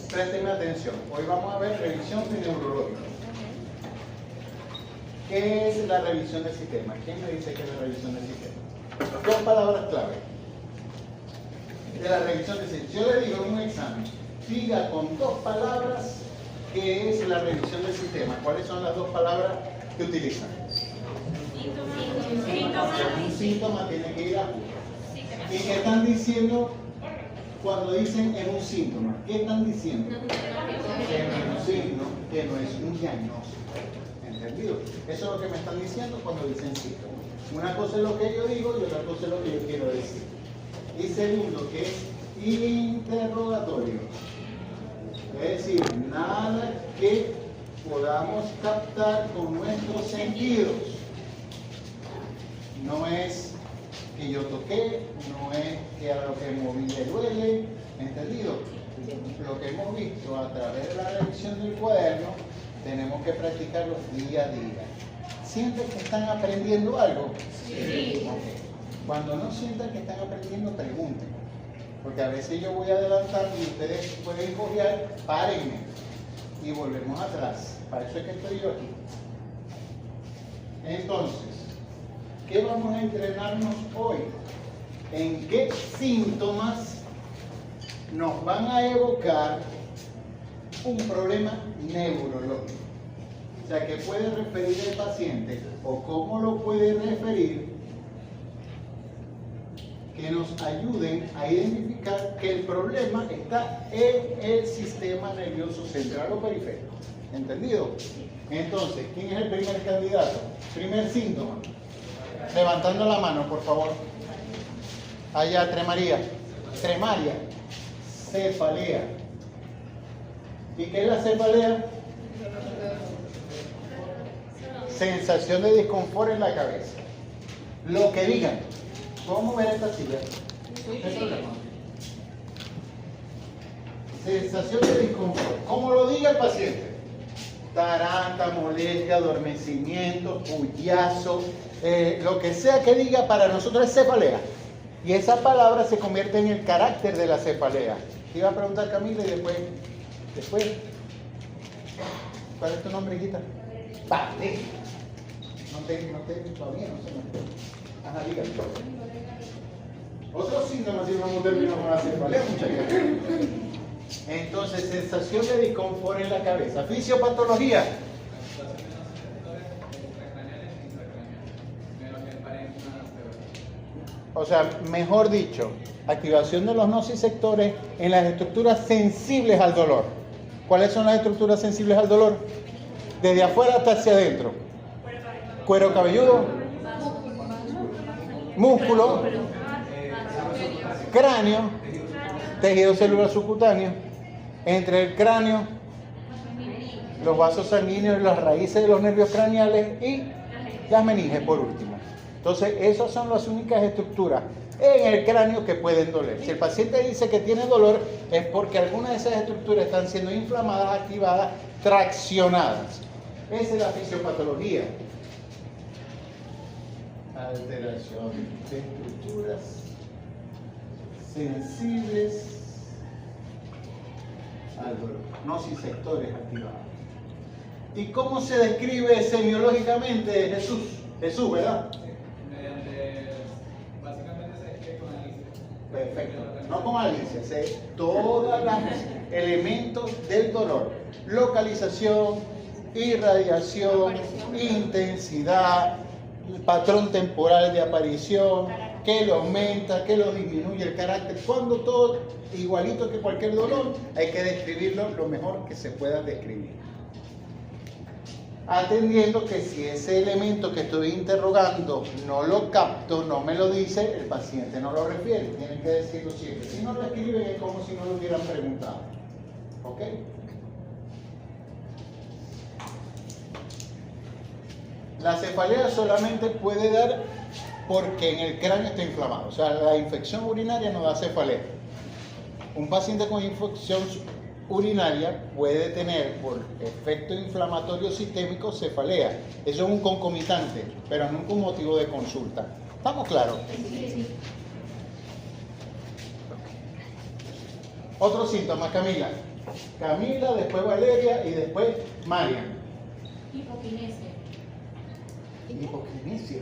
Présteme atención. Hoy vamos a ver revisión neurológica. ¿Qué es la revisión del sistema? ¿Quién me dice qué es la revisión del sistema? Dos palabras clave de la revisión del sistema. Yo le digo en un examen, diga con dos palabras qué es la revisión del sistema. ¿Cuáles son las dos palabras que utilizan? Un síntoma tiene que ir a uno. ¿Y qué están diciendo cuando dicen es un síntoma? ¿Qué están diciendo? Que no es un signo, que no es un diagnóstico. ¿Entendido? Eso es lo que me están diciendo cuando dicen síntoma. Una cosa es lo que yo digo y otra cosa es lo que yo quiero decir. Y segundo, que es interrogatorio. Es decir, nada que podamos captar con nuestros sentidos. No es que yo toqué, no es que a lo que moví le duele, ¿entendido? Lo que hemos visto a través de la revisión del cuaderno, tenemos que practicarlo día a día. ¿Sienten que están aprendiendo algo? Sí. Okay. Cuando no sientan que están aprendiendo, pregunten. Porque a veces yo voy a adelantar y ustedes pueden copiar, párenme y volvemos atrás. Para eso es que estoy yo aquí. Entonces, ¿qué vamos a entrenarnos hoy? ¿En qué síntomas nos van a evocar un problema neurológico? O sea, ¿qué puede referir el paciente o cómo lo puede referir? Que nos ayuden a identificar que el problema está en el sistema nervioso central o periférico. ¿Entendido? Entonces, ¿quién es el primer candidato? Primer síntoma. Levantando la mano, por favor. Allá, tremaría. Tremaria. Cefalea. ¿Y qué es la cefalea? Sensación de disconfort en la cabeza. Lo que digan. ¿Cómo ver esta silla? Sensación de disconfort. ¿Cómo lo diga el paciente? Taranta, molestia, adormecimiento, puyazo, lo que sea que diga, para nosotros es cefalea. Y esa palabra se convierte en el carácter de la cefalea. Te iba a preguntar Camila y después, ¿cuál es tu nombre, hijita? Vale. Todavía no se me... Ajá, dígame. Otros síntomas si vamos a terminar con la cefalea, muchachos. Entonces, sensación de disconfort en la cabeza. Fisiopatología. O sea, mejor dicho, activación de los nociceptores en las estructuras sensibles al dolor. ¿Cuáles son las estructuras sensibles al dolor? Desde afuera hasta hacia adentro. Cuero cabelludo, músculo, cráneo, tejido celular subcutáneo, entre el cráneo, los vasos sanguíneos, las raíces de los nervios craneales y las meninges por último. Entonces, esas son las únicas estructuras en el cráneo que pueden doler. Si el paciente dice que tiene dolor, es porque algunas de esas estructuras están siendo inflamadas, activadas, traccionadas. Esa es la fisiopatología. Alteración de estructuras sensibles al dolor, nociceptores activados. ¿Y cómo se describe semiológicamente Jesús, ¿verdad? Básicamente se describe con Alicia. Perfecto, no con Alicia, sé todos los elementos del dolor: localización, irradiación, intensidad, patrón temporal de aparición, que lo aumenta, que lo disminuye, el carácter. Cuando todo, igualito que cualquier dolor, hay que describirlo lo mejor que se pueda describir. Atendiendo que si ese elemento que estoy interrogando no lo capto, no me lo dice, el paciente no lo refiere. Tienen que decirlo siempre. Si no lo escriben es como si no lo hubieran preguntado. ¿Ok? La cefalea solamente puede dar porque en el cráneo está inflamado. O sea, la infección urinaria no da cefalea. Un paciente con infección urinaria puede tener por efecto inflamatorio sistémico cefalea. Eso es un concomitante, pero no un motivo de consulta. ¿Estamos claros? Sí. Otros síntomas, Camila. Camila, después Valeria y después Marian. Hipoquinesia. Hipoquinesia.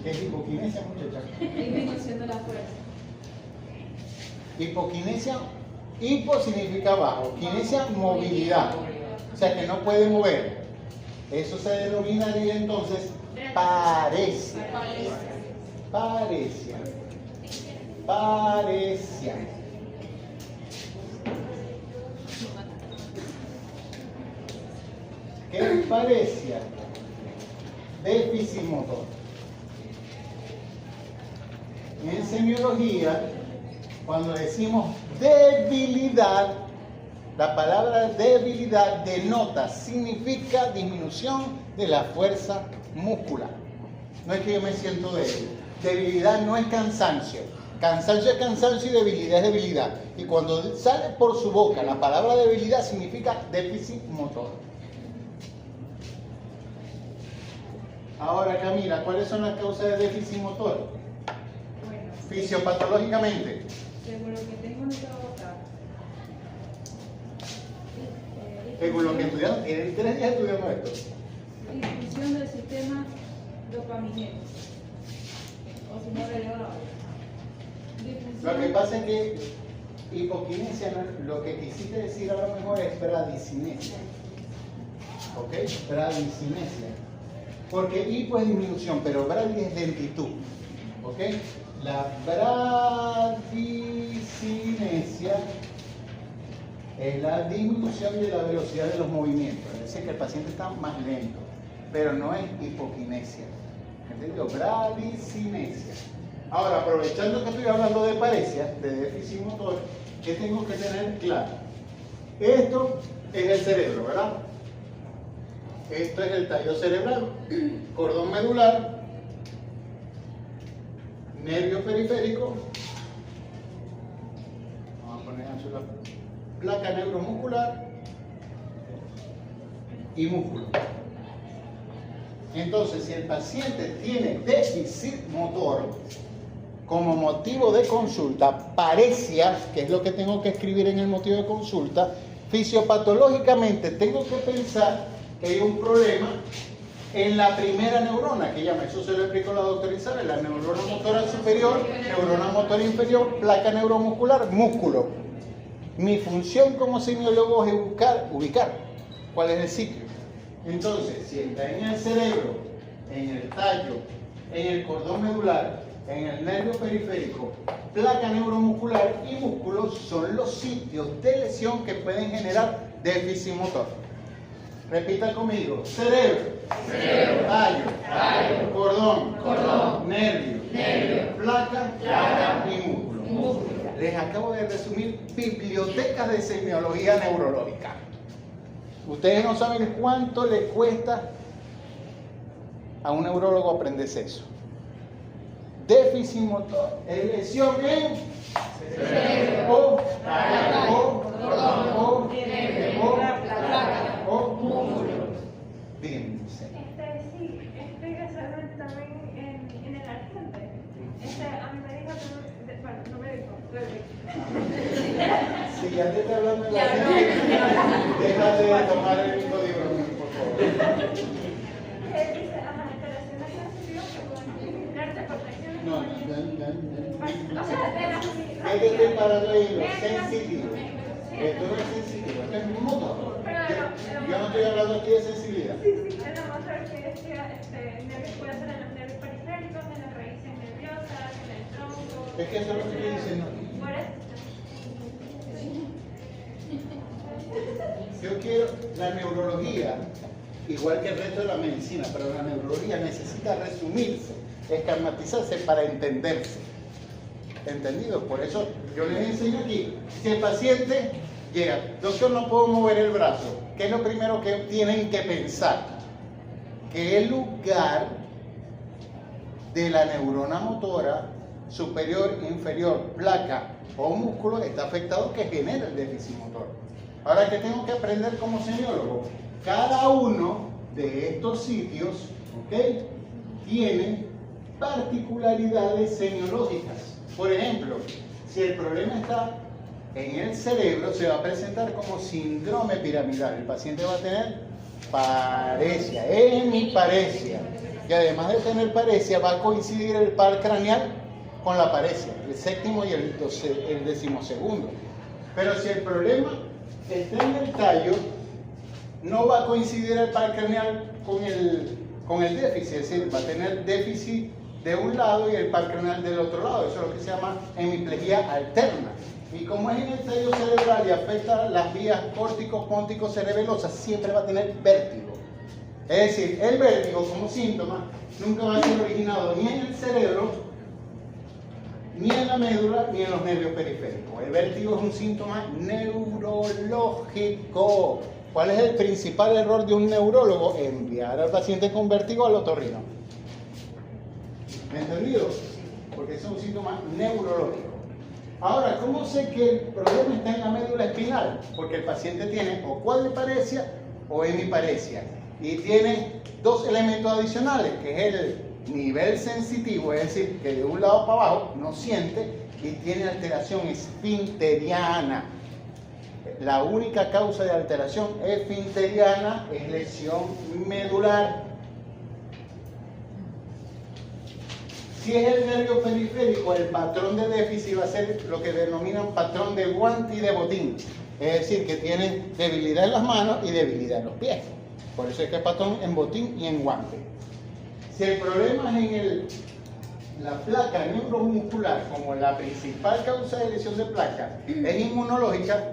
¿Qué es hipoquinesia, muchacha? Disminución de la fuerza. Hipoquinesia, hipo significa bajo, kinesia movilidad, o sea que no puede mover. Eso se denominaría entonces paresia. Paresia. Paresia. ¿Qué es paresia? Déficit motor. En semiología, cuando decimos debilidad, la palabra debilidad denota, significa disminución de la fuerza muscular. No es que yo me siento débil. Debilidad no es cansancio. Cansancio es cansancio y debilidad es debilidad. Y cuando sale por su boca la palabra debilidad significa déficit motor. Ahora, Camila, ¿cuáles son las causas de déficit motor? Bueno, Fisiopatológicamente. según lo que tengo en esta boca. Según lo que estudiamos, tienen 3 días estudiando esto. Disfunción del sistema dopaminérgico. O si no, relevado. Lo que pasa es que hipoquinesia, lo que quisiste decir a lo mejor es bradicinesia. ¿Ok? Bradicinesia. Porque hipo es disminución, pero bradi es lentitud. ¿Ok? La bradicinesia es la disminución de la velocidad de los movimientos. Es decir, que el paciente está más lento, pero no es hipoquinesia. ¿Entendido? Bradicinesia. Ahora, aprovechando que estoy hablando de paresia, de déficit motor, ¿qué tengo que tener claro? Esto es el cerebro, ¿verdad? Esto es el tallo cerebral, cordón medular, nervio periférico, vamos a poner azul la placa neuromuscular y músculo. Entonces, si el paciente tiene déficit motor, como motivo de consulta, paresia, que es lo que tengo que escribir en el motivo de consulta, fisiopatológicamente tengo que pensar que hay un problema en la primera neurona, que llama, eso se lo explicó la doctora Isabel, la neurona motora superior, neurona motora inferior, placa neuromuscular, músculo. Mi función como semiólogo es ubicar cuál es el sitio. Entonces, si está en el cerebro, en el tallo, en el cordón medular, en el nervio periférico, placa neuromuscular y músculos son los sitios de lesión que pueden generar déficit motor. Repita conmigo: cerebro, tallo, cordón, nervio, placa y músculo. Les acabo de resumir bibliotecas de semiología neurológica. Ustedes no saben cuánto le cuesta a un neurólogo aprenderse eso. Déficit motor es lesión en cerebro, cordón, placa o músculo. Díganme. Sí, casualmente también en el argente. A mí me dijo que bueno, no me dijo, Si ya te está hablando de la gente, déjate de tomar el código, por favor. dice, alteraciones sensitivas que pueden protecciones. No. O sea, ¿Qué te estoy parando ahí? Lo sensitivo. Esto no es sensitivo, esto es motor. Yo no estoy hablando aquí de sensibilidad. Sí, el motor que decía, nervios puede ser en los nervios periféricos, en las raíces nerviosas, en el tronco. Es que eso es lo que estoy diciendo. Por eso. Yo quiero la neurología, igual que el resto de la medicina, pero la neurología necesita resumirse, esquematizarse para entenderse. ¿Entendido? Por eso yo les enseño aquí. Si el paciente llega, doctor, no puedo mover el brazo, ¿qué es lo primero que tienen que pensar? Que el lugar de la neurona motora superior, inferior, placa o músculo está afectado, que genera el déficit motor. Ahora, ¿qué tengo que aprender como semiólogo? Cada uno de estos sitios, ¿ok?, tiene particularidades semiológicas. Por ejemplo, si el problema está en el cerebro, se va a presentar como síndrome piramidal. El paciente va a tener paresia, hemiparesia. Y además de tener paresia, va a coincidir el par craneal con la paresia, el séptimo y el decimosegundo. Pero si el problema está en el tallo, no va a coincidir el par craneal con el déficit, es decir, va a tener déficit de un lado y el par craneal del otro lado. Eso es lo que se llama hemiplegia alterna. Y como es en el tallo cerebral y afecta las vías córtico-póntico-cerebelosas, siempre va a tener vértigo. Es decir, el vértigo como síntoma nunca va a ser originado ni en el cerebro, ni en la médula, ni en los nervios periféricos. El vértigo es un síntoma neurológico. ¿Cuál es el principal error de un neurólogo? Enviar al paciente con vértigo al otorrino. ¿Me entendido? Porque es un síntoma neurológico. Ahora, ¿cómo sé que el problema está en la médula espinal? Porque el paciente tiene o cuadriparesia o hemiparesia. Y tiene dos elementos adicionales, que es el nivel sensitivo, es decir, que de un lado para abajo no siente, y tiene alteración esfinteriana. La única causa de alteración esfinteriana es lesión medular. Si es el nervio periférico, el patrón de déficit va a ser lo que denominan patrón de guante y de botín. Es decir, que tiene debilidad en las manos y debilidad en los pies. Por eso es que es patrón en botín y en guante. Si el problema es en la placa neuromuscular, como la principal causa de lesión de placa es inmunológica,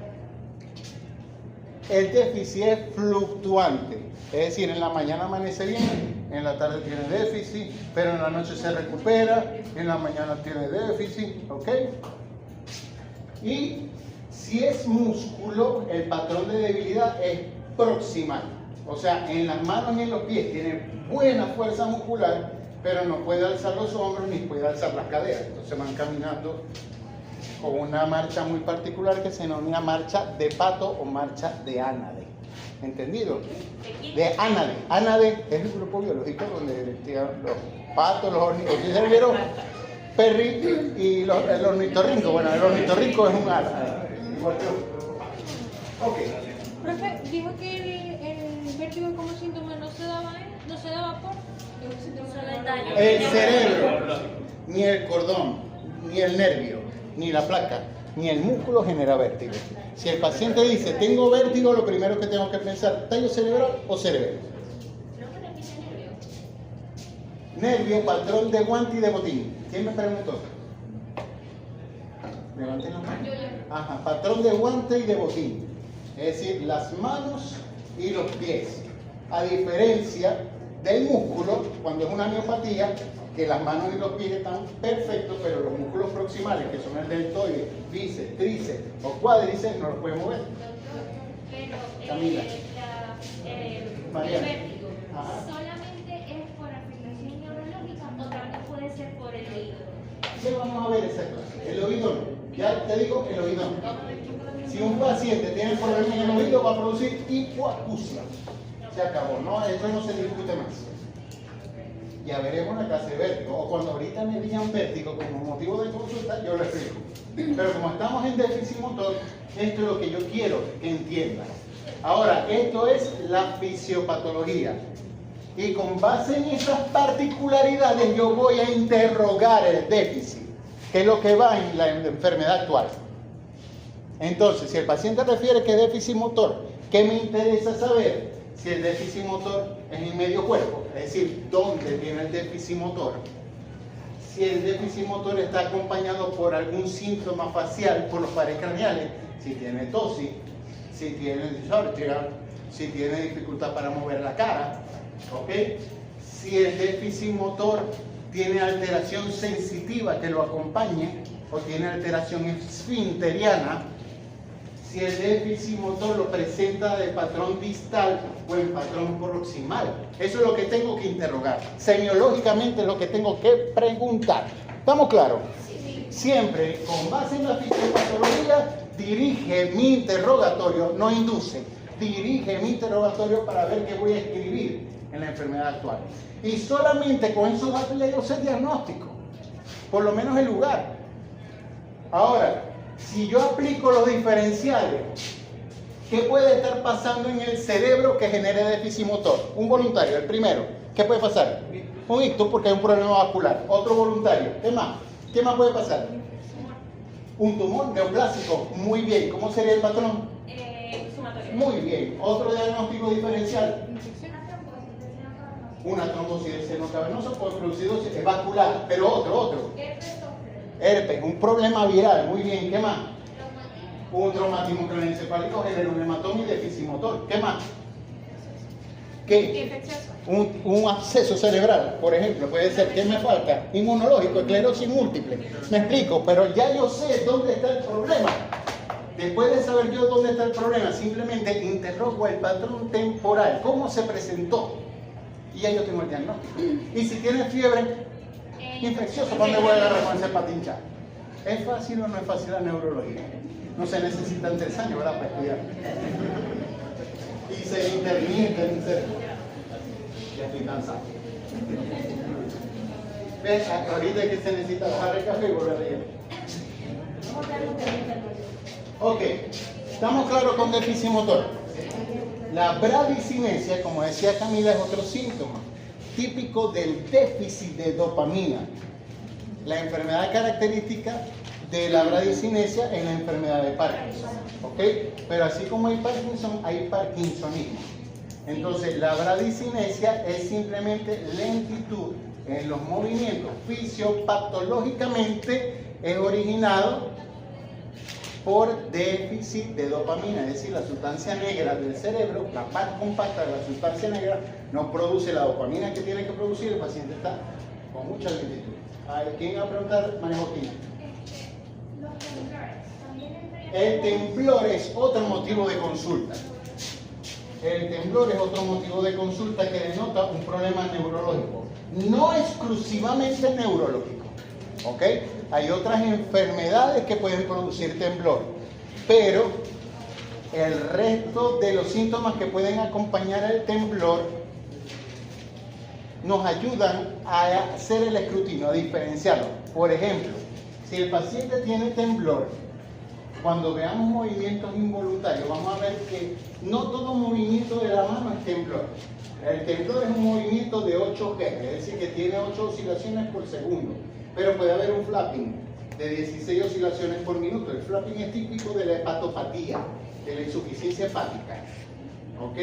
el déficit es fluctuante. Es decir, en la mañana amanece bien, en la tarde tiene déficit, pero en la noche se recupera, en la mañana tiene déficit, ¿ok? Y si es músculo, el patrón de debilidad es proximal. O sea, en las manos y en los pies tiene buena fuerza muscular, pero no puede alzar los hombros ni puede alzar las caderas. Entonces van caminando con una marcha muy particular que se denomina marcha de pato o marcha de ánade. ¿Entendido? De ánade. Ánade es el grupo biológico donde los patos, los ornitorrincos. ¿Ustedes vieron Perry y el ornitorrinco? Bueno, el ornitorrinco es un ánade. Ok. Profe, dijo que el vértigo como síntoma no se daba por el cerebro, ni el cordón, ni el nervio, ni la placa, ni el músculo genera vértigo. Si el paciente dice, tengo vértigo, lo primero que tengo que pensar, ¿tallo cerebral o cerebelo? Nervio, patrón de guante y de botín. ¿Quién me preguntó? Levanten la mano. Ajá, patrón de guante y de botín. Es decir, las manos y los pies. A diferencia del músculo, cuando es una miopatía, que las manos y los pies están perfectos, pero los músculos proximales, que son el deltoide, bíceps, tríceps o cuádriceps, no los pueden mover. Pero Camila. Mariana. el vértigo Ajá. solamente es por afectación neurológica o también puede ser por el oído. ¿Qué vamos a ver esa clase? El oído no. Ya te digo, el oído no. Si un paciente tiene problemas en el oído, va a producir hipoacusia. Se acabó, ¿no? Esto no se discute más. Ya veremos la clase de vértigo. O cuando ahorita me digan vértigo como motivo de consulta, yo lo explico. Pero como estamos en déficit motor, esto es lo que yo quiero que entiendan. Ahora, esto es la fisiopatología. Y con base en esas particularidades, yo voy a interrogar el déficit, que es lo que va en la enfermedad actual. Entonces, si el paciente refiere que es déficit motor, ¿qué me interesa saber? Si el déficit motor es en medio cuerpo, es decir, ¿dónde tiene el déficit motor? Si el déficit motor está acompañado por algún síntoma facial, por los pares craneales, si tiene tosis, si tiene disorgia, si tiene dificultad para mover la cara, ¿ok? Si el déficit motor tiene alteración sensitiva que lo acompañe, o tiene alteración esfinteriana, si el déficit motor lo presenta de patrón distal o en patrón proximal. Eso es lo que tengo que interrogar. Semiológicamente es lo que tengo que preguntar. ¿Estamos claros? Siempre, con base en la fisiopatología, dirige mi interrogatorio, no induce, dirige mi interrogatorio para ver qué voy a escribir en la enfermedad actual. Y solamente con esos datos ya yo sé diagnóstico, por lo menos el lugar. Ahora, si yo aplico los diferenciales, ¿qué puede estar pasando en el cerebro que genere déficit motor? Un voluntario, el primero. ¿Qué puede pasar? Un ictus porque hay un problema vascular. Otro voluntario. ¿Qué más? ¿Qué más puede pasar? Un tumor neoplásico. Muy bien. ¿Cómo sería el patrón? Sumatorio. Muy bien. Otro diagnóstico diferencial. Una trombosis del seno cavernoso por producido es vascular. Pero otro. Herpes. Un problema viral. Muy bien. ¿Qué más? Un traumatismo craneoencefálico genera un hematoma y déficit motor. ¿Qué más? ¿Qué? Un absceso cerebral, por ejemplo, puede ser. ¿Qué me falta? Inmunológico, esclerosis múltiple. Me explico, pero ya yo sé dónde está el problema. Después de saber yo dónde está el problema, simplemente interrogo el patrón temporal, cómo se presentó. Y ya yo tengo el diagnóstico. Y si tiene fiebre infecciosa, ¿dónde voy a agarrar con ese patincha? ¿Es fácil o no es fácil la neurología? No se necesitan 3 años, ¿verdad?, para estudiar. Y se intermite en serio. Ya estoy cansado. ¿Ves? Ahorita es que se necesita bajar el café y volver a leer. Ok, ¿estamos claros con déficit motor? La bradicinesia, como decía Camila, es otro síntoma típico del déficit de dopamina. La enfermedad característica de la bradicinesia en la enfermedad de Parkinson, ¿ok? Pero así como hay Parkinson, hay parkinsonismo. Entonces, la bradicinesia es simplemente lentitud en los movimientos. Fisiopatológicamente es originado por déficit de dopamina, es decir, la sustancia negra del cerebro, la parte compacta de la sustancia negra, no produce la dopamina que tiene que producir, el paciente está con mucha lentitud. ¿Quién va a preguntar? María Joaquina. El temblor es otro motivo de consulta. El temblor es otro motivo de consulta que denota un problema neurológico. No exclusivamente neurológico, ¿ok? Hay otras enfermedades que pueden producir temblor, pero el resto de los síntomas que pueden acompañar al temblor nos ayudan a hacer el escrutinio, a diferenciarlo. Por ejemplo, si el paciente tiene temblor, cuando veamos movimientos involuntarios, vamos a ver que no todo movimiento de la mano es temblor. El temblor es un movimiento de 8 Hz, es decir, que tiene 8 oscilaciones por segundo. Pero puede haber un flapping de 16 oscilaciones por minuto. El flapping es típico de la hepatopatía, de la insuficiencia hepática. ¿Ok?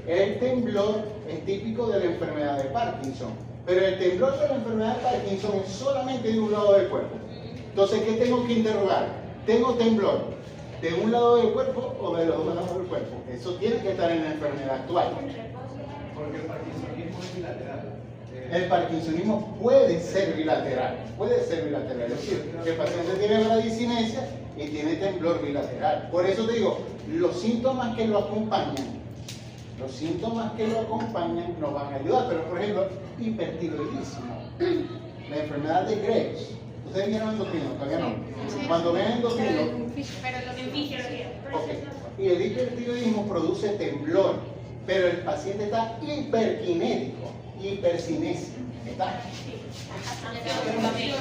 El temblor es típico de la enfermedad de Parkinson. Pero el temblor de la enfermedad de Parkinson es solamente de un lado del cuerpo. Entonces, ¿qué tengo que interrogar? ¿Tengo temblor de un lado del cuerpo o de los dos lados del cuerpo? Eso tiene que estar en la enfermedad actual. Porque el parkinsonismo es bilateral. El parkinsonismo puede ser bilateral, es decir, que el paciente tiene bradicinesia y tiene temblor bilateral. Por eso te digo, los síntomas que lo acompañan nos van a ayudar, pero por ejemplo, hipertiroidismo, la enfermedad de Graves. ¿Ustedes vieron endocrino? ¿Todavía no? Cuando ven endocrino, Pero lo que en fisiología. okay. Y el hipertiroidismo produce temblor, pero el paciente está hiperkinético, hipercinesia. ¿Está?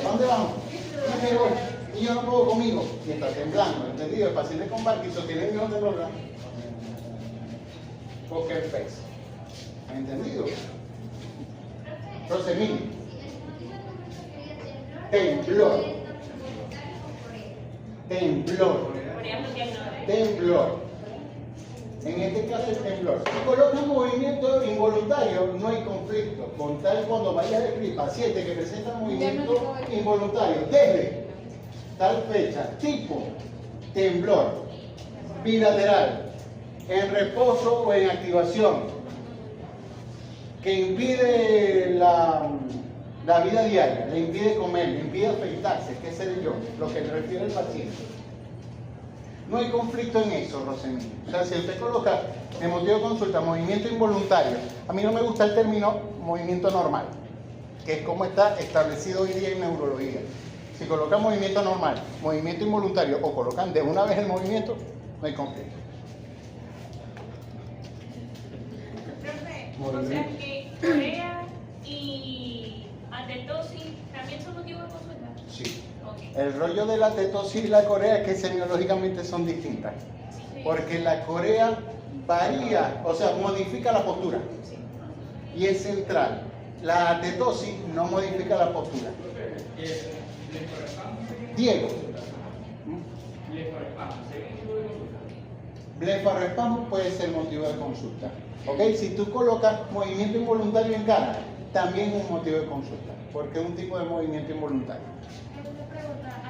¿Dónde vamos? ¿Dónde voy? Y yo no puedo conmigo. Y está temblando, ¿entendido? El paciente con Parkinson tiene el mismo temblor, ¿verdad? Poker face. ¿Entendido? Rosemini. Temblor. En este caso es temblor. Si coloca movimiento involuntario, no hay conflicto. Con tal cuando vaya a describir paciente que presenta movimiento involuntario desde tal fecha, tipo temblor, bilateral, en reposo o en activación, que impide la vida diaria, le impide comer, le impide afeitarse, qué sé yo, lo que le refiere el paciente. No hay conflicto en eso, Rosemary. O sea, si usted coloca en motivo de consulta movimiento involuntario, a mí no me gusta el término movimiento normal, que es como está establecido hoy día en neurología. Si colocan movimiento normal, movimiento involuntario o colocan de una vez el movimiento, no hay conflicto. Profe, o sea que Corea y atetosis también son motivo de consulta. Sí. Ok. El rollo de la tetosis y la corea es que semiológicamente son distintas. Porque la corea varía, o sea, modifica la postura. Y es central. La atetosis no modifica la postura. Diego. Blefaroespasmo puede ser motivo de consulta. ¿Ok? Si tú colocas movimiento involuntario en cara, también es un motivo de consulta. Porque es un tipo de movimiento involuntario. Una pregunta,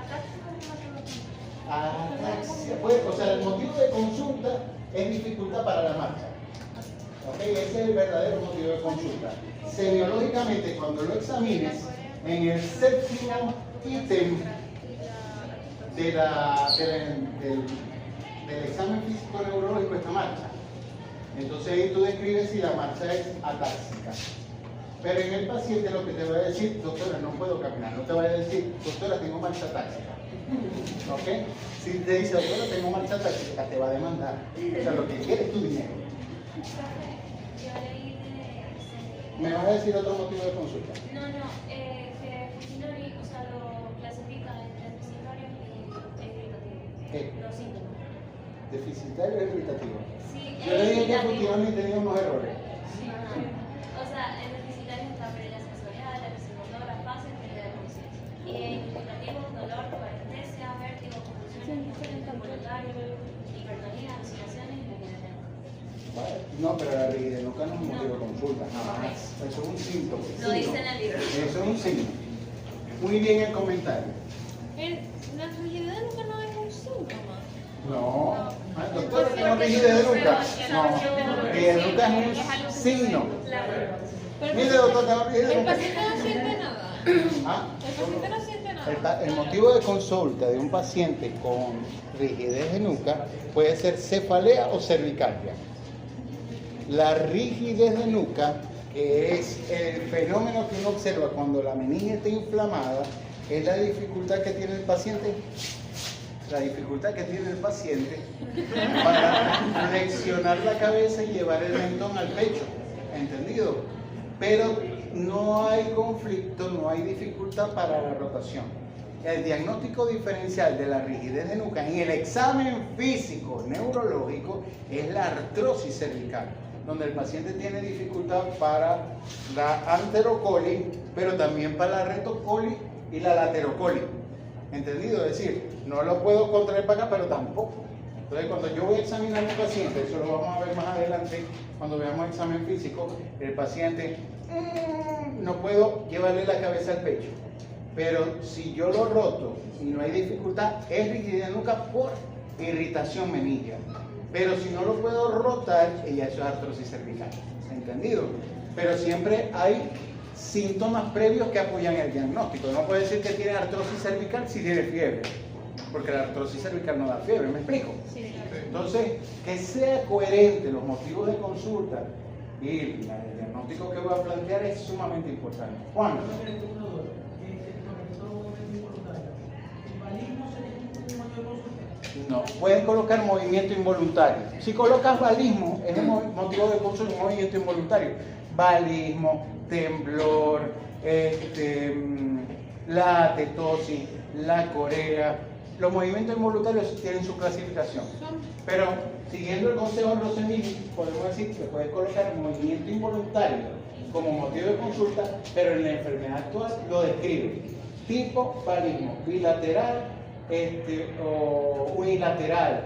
Ataxia. O sea, el motivo de consulta es dificultad para la marcha. ¿Ok? Ese es el verdadero motivo de consulta. Semiológicamente, cuando lo examines, en el séptimo ítem del examen físico neurológico está marcha. Entonces ahí tú describes si la marcha es atáxica. Pero en el paciente lo que te va a decir, doctora, no puedo caminar. No te va a decir, doctora, tengo marcha atáxica. ¿Ok? Si te dice, doctora, tengo marcha atáxica, te va a demandar. O sea, lo que quiere es tu dinero. yo leí de... ¿Me vas a decir otro motivo de consulta? No, que Fujinori, o sea, lo clasifica entre deficitarios y irritativos. ¿Qué? Los síntomas. Deficitario e irritativo. Sí, Yo le dije que irritativo. Fujinori tenía unos errores. Ajá. O sea, en deficitarios está pérdida sensorial, la fase, pérdida de conciencia. Y en irritativo, dolor, parestesia, vértigo, confusiones, involuntario, hipertonía, alucinaciones y rigidez. No, pero la rigidez nuca no es un motivo de consulta, jamás. Eso es un síntoma. Lo dice en el libro. Eso es un signo. Muy bien el comentario. La rigidez nunca no es un síntoma. No. Ah, doctora, tengo rigidez de nuca. No, rigidez de nuca es un signo. Pero Mire, doctor, tengo rigidez de el nuca. paciente no siente nada. ¿Ah? El paciente no siente nada. El motivo de consulta de un paciente con rigidez de nuca puede ser cefalea o cervicalia. La rigidez de nuca, que es el fenómeno que uno observa cuando la meninge está inflamada, es la dificultad que tiene el paciente. La dificultad que tiene el paciente para flexionar la cabeza y llevar el mentón al pecho. ¿Entendido? Pero no hay conflicto, no hay dificultad para la rotación. El diagnóstico diferencial de la rigidez de nuca en el examen físico neurológico es la artrosis cervical, donde el paciente tiene dificultad para la anterocoli, pero también para la retocoli y la laterocoli. ¿Entendido? Es decir, no lo puedo contraer para acá, pero tampoco. Entonces, cuando yo voy a examinar a un paciente, eso lo vamos a ver más adelante, cuando veamos el examen físico, el paciente no puedo llevarle la cabeza al pecho. Pero si yo lo roto y no hay dificultad, es rigidez de nuca por irritación meningeal. Pero si no lo puedo rotar, ella eso es artrosis cervical. ¿Entendido? Pero siempre hay síntomas previos que apoyan el diagnóstico. No puede decir que tiene artrosis cervical si tiene fiebre, porque la artrosis cervical no da fiebre, ¿me explico? Sí. Entonces, que sea coherente los motivos de consulta y el diagnóstico que voy a plantear es sumamente importante. Juan. No, pueden colocar movimiento involuntario. Si colocas balismo, es un motivo de consulta, un movimiento involuntario. Balismo, temblor, la atetosis, la corea. Los movimientos involuntarios tienen su clasificación. Pero siguiendo el consejo de Rosemini, podemos decir que puedes colocar movimiento involuntario como motivo de consulta, pero en la enfermedad actual lo describe. Tipo balismo, bilateral o unilateral,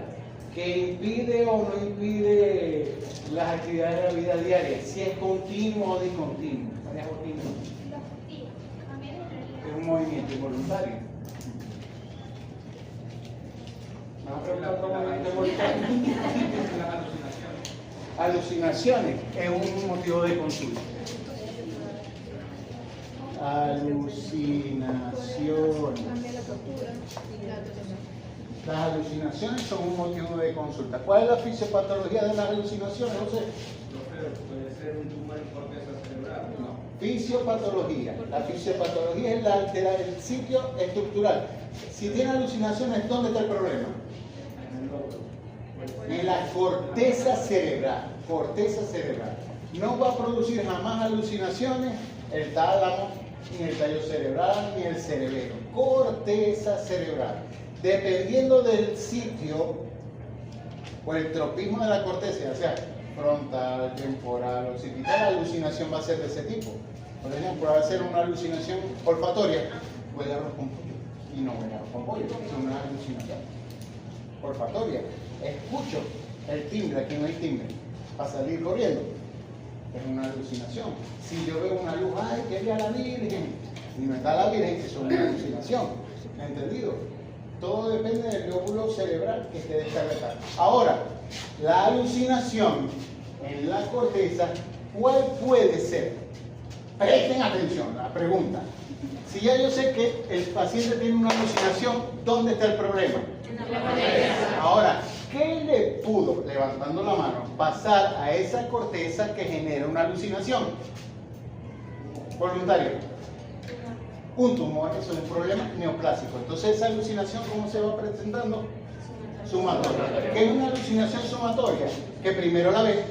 que impide o no impide las actividades de la vida diaria, si es continuo o discontinuo. Es un movimiento involuntario. ¿Me vas a preguntar otro movimiento involuntario? Alucinaciones es un motivo de consulta. Alucinaciones. Cambia la postura y la atención. Las alucinaciones son un motivo de consulta. ¿Cuál es la fisiopatología de las alucinaciones? No sé. Puede ser tener un tumor en corteza cerebral. No. Fisiopatología. La fisiopatología es la alterar el sitio estructural. Si tiene alucinaciones, ¿dónde está el problema? En el lóbulo. En la corteza cerebral. Corteza cerebral. No va a producir jamás alucinaciones el tálamo, ni el tallo cerebral, ni el cerebelo. Corteza cerebral. Dependiendo del sitio o el tropismo de la corteza, ya sea frontal, temporal, occipital, la alucinación va a ser de ese tipo. Por ejemplo, va a ser una alucinación olfatoria, huele a arroz con pollo. Y no huele a arroz con pollo, es una alucinación olfatoria. Escucho el timbre, aquí no hay timbre, para salir corriendo. Es una alucinación. Si yo veo una luz, ay, que vea la Virgen, y no está la Virgen, eso es una alucinación. ¿Entendido? Todo depende del lóbulo cerebral que esté descargado. Ahora, la alucinación en la corteza, ¿cuál puede ser? Presten atención, la pregunta. Si ya yo sé que el paciente tiene una alucinación, ¿dónde está el problema? Ahora, ¿qué le pudo, levantando la mano, pasar a esa corteza que genera una alucinación? Voluntario. Un tumor, eso es un problema neoplásico. Entonces, esa alucinación, ¿cómo se va presentando? Sumatoria. ¿Qué es una alucinación sumatoria? Que primero la ve,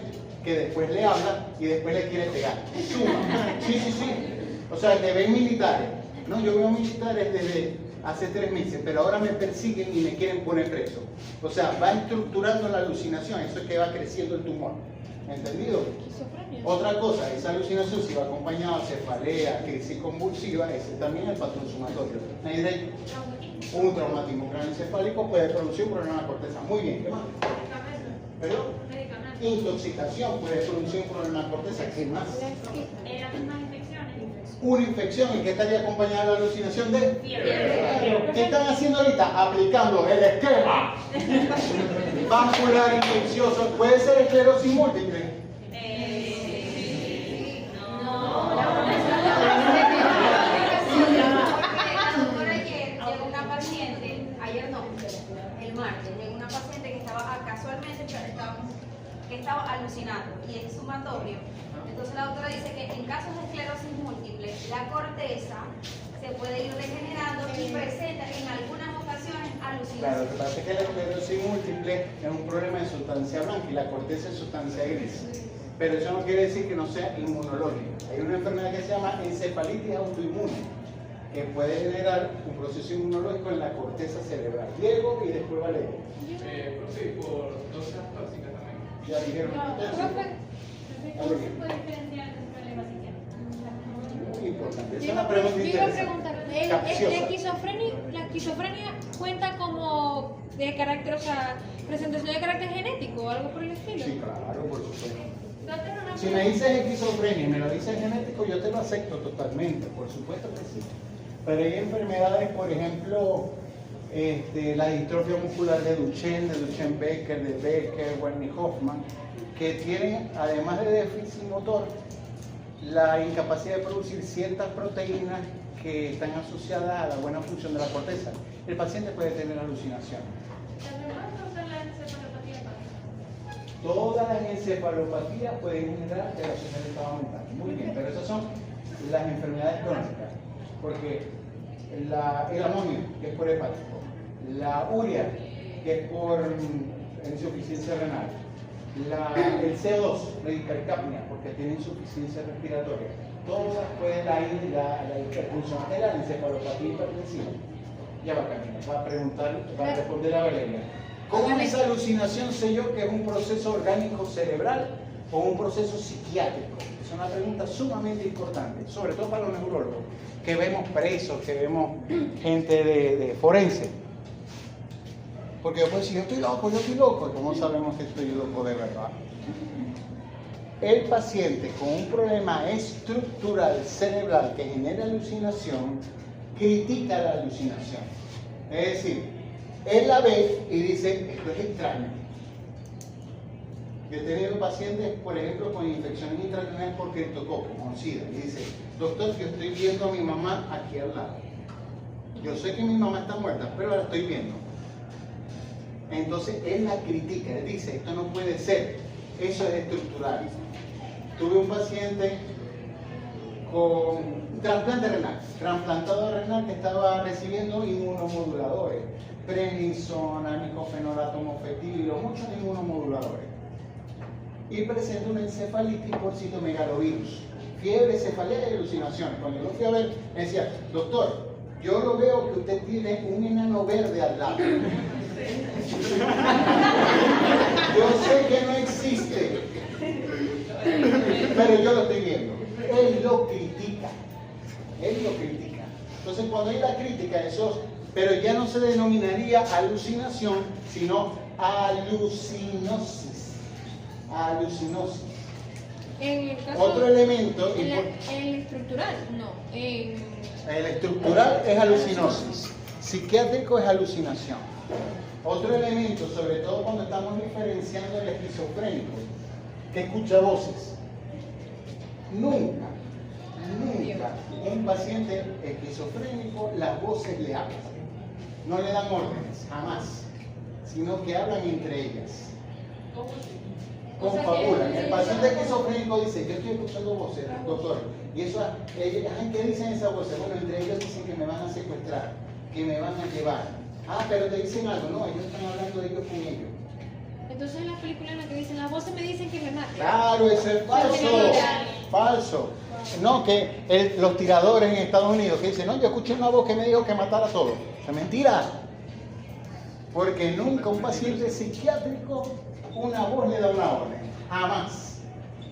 que después le habla y después le quiere pegar. Suma. Sí, sí, sí. O sea, que ven militares. No, yo veo militares desde hace 3 meses, pero ahora me persiguen y me quieren poner preso. O sea, va estructurando la alucinación, eso es que va creciendo el tumor. ¿Entendido? Otra cosa, esa alucinación si va acompañada de cefalea, crisis convulsiva, ese también es el patrón sumatorio. Un traumatismo craneoencefálico puede producir un problema de la corteza. Muy bien, ¿qué más? ¿Pero? Intoxicación puede producir un problema de la corteza. ¿Qué más? Las mismas infecciones. Una infección, ¿y qué estaría acompañada de la alucinación de? Fiebre. ¿Qué están haciendo ahorita? Aplicando el esquema vascular infeccioso. ¿Puede ser esclerosis múltiple? El martes llegó una paciente que estaba casualmente que estaba alucinando y es sumatorio. Entonces la doctora dice que en casos de esclerosis múltiple la corteza se puede ir degenerando y presenta en algunas ocasiones alucinación. Claro, lo que pasa es que la esclerosis múltiple es un problema de sustancia blanca y la corteza es sustancia gris. Pero eso no quiere decir que no sea inmunológico. Hay una enfermedad que se llama encefalitis autoinmune, que puede generar un proceso inmunológico en la corteza cerebral. Diego y después Valerio. Sí, por dosis tóxicas también. Ya dijeron. ¿Cómo se puede diferenciar entre un problema psiquiátrico? Muy importante. Esa es Yo una pregunta iba a interesante. preguntar, ¿la esquizofrenia cuenta como de carácter, o sea, presentación de carácter genético o algo por el estilo? Sí, claro, por supuesto. Doctor, una Si me dices esquizofrenia y me lo dices genético, yo te lo acepto totalmente, por supuesto que sí. Pero hay enfermedades, por ejemplo, la distrofia muscular de Duchenne-Becker, de Becker, Wernicke-Hoffman, que tienen, además de déficit motor, la incapacidad de producir ciertas proteínas que están asociadas a la buena función de la corteza. El paciente puede tener alucinación. Todas las encefalopatías pueden generar alteraciones del estado mental. Muy bien, pero esas son las enfermedades crónicas. Porque el amonio, que es por hepático, la urea, que es por insuficiencia renal, el CO2, la hipercapnia, porque tiene insuficiencia respiratoria, todas pueden la hiperfunción arterial, la encefalopatía hipertensiva. Ya va Camila, va a preguntar, va a responder a Valeria. ¿Cómo esa alucinación sé yo que es un proceso orgánico cerebral o un proceso psiquiátrico? Es una pregunta sumamente importante, sobre todo para los neurólogos, que vemos presos, que vemos gente de forense. Porque yo puedo decir, yo estoy loco, y ¿cómo sabemos que estoy loco de verdad? El paciente con un problema estructural cerebral que genera alucinación, critica la alucinación. Es decir, él la ve y dice, esto es extraño. Yo he tenido pacientes, por ejemplo, con infecciones intracraneales por criptococo, con SIDA, y dice, doctor, yo estoy viendo a mi mamá aquí al lado. Yo sé que mi mamá está muerta, pero la estoy viendo. Entonces, él la critica, él dice, esto no puede ser, eso es estructural. tuve un paciente con trasplante renal, trasplantado renal que estaba recibiendo inmunomoduladores, prednisona, micofenolato, mofetil, muchos inmunomoduladores. Y presenta una encefalitis por citomegalovirus, fiebre, cefalea y alucinaciones. Cuando yo lo fui a ver, me decía, doctor, yo lo veo que usted tiene un enano verde al lado. Yo sé que no existe, pero yo lo estoy viendo. Él lo critica. Él lo critica. Entonces, cuando hay la crítica, eso, pero ya no se denominaría alucinación, sino alucinosis. Alucinosis. En el caso, Otro elemento. en el estructural, no. El estructural es alucinosis. Psiquiátrico es alucinación. Otro elemento, sobre todo cuando estamos diferenciando el esquizofrénico, que escucha voces. Nunca un paciente esquizofrénico las voces le hablan. No le dan órdenes, jamás, sino que hablan entre ellas. Confabulan. El paciente esquizofrénico dice, yo estoy escuchando voces, doctor, y eso, ¿qué dicen esas voces? Bueno, entre ellos dicen que me van a secuestrar, que me van a llevar. Ah, pero te dicen algo, no, ellos están hablando de ellos con ellos. Entonces en la película en la que dicen, las voces me dicen que me maten. Claro, eso es falso. Falso. No, que los tiradores en Estados Unidos que dicen, no, yo escuché una voz que me dijo que matara a todos. Es mentira. Porque nunca un paciente psiquiátrico, una voz le da una orden. Jamás.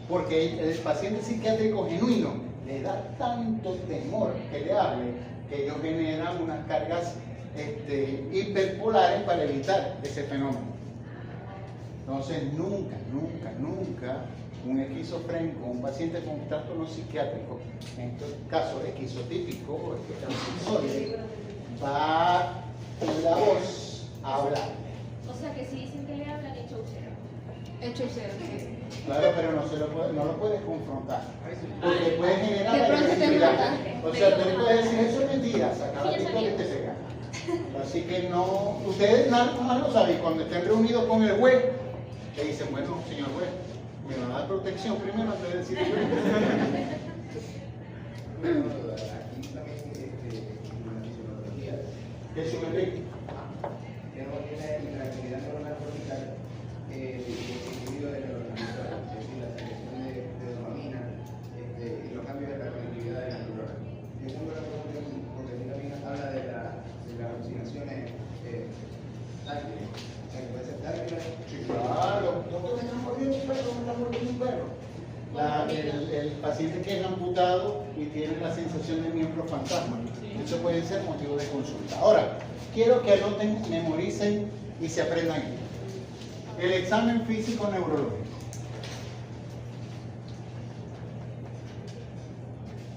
Porque el paciente psiquiátrico genuino le da tanto temor que le hable que ellos generan unas cargas hiperpolares para evitar ese fenómeno. Entonces, nunca un esquizofrénico, un paciente con trastorno psiquiátrico, en este caso esquizotípico o esquizoide, va la voz a hablar. O sea que si dicen que le hablan, hecho cero. Hecho cero, sí. Claro, pero no lo puedes confrontar, porque puede generar De pronto te agresividad. mata. O sea, tú le puedes decir, eso es mentira, saca la pistola y te pega. Así que no, ustedes nada más lo saben, cuando estén reunidos con el juez, le dicen, bueno, señor juez, me va a dar protección primero antes de decir que Aquí también la fisiología. ¿Qué es un Enrique? Tenemos que la actividad neuronal cortical equilibrio de neurotransmisores, es decir, la secreción de dopamina y los cambios de la conectividad de las neuronas. Yo tengo la pregunta porque aquí también habla de las alucinaciones táctiles. O sea, que puede ser táctil. Sí, claro. Doctor, me están mordiendo un perro, me están mordiendo un perro. El paciente que es amputado y tiene la sensación de miembro fantasma. Eso puede ser motivo de consulta. Ahora, quiero que anoten, memoricen y se aprendan esto. El examen físico neurológico.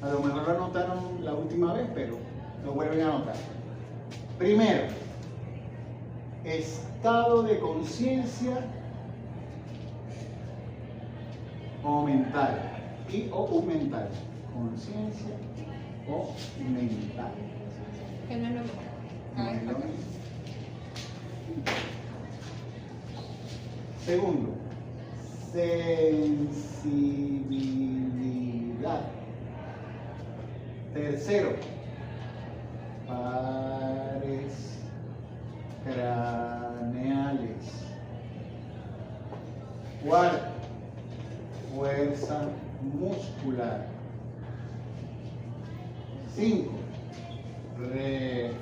A lo mejor lo anotaron la última vez, pero lo vuelven a anotar. Primero, estado de conciencia o mental o mental. Conciencia o mental. Que no es lo mismo. No es lo mismo. Segundo, sensibilidad. Tercero, pares craneales. Cuarto, fuerza muscular. 5, reflejos.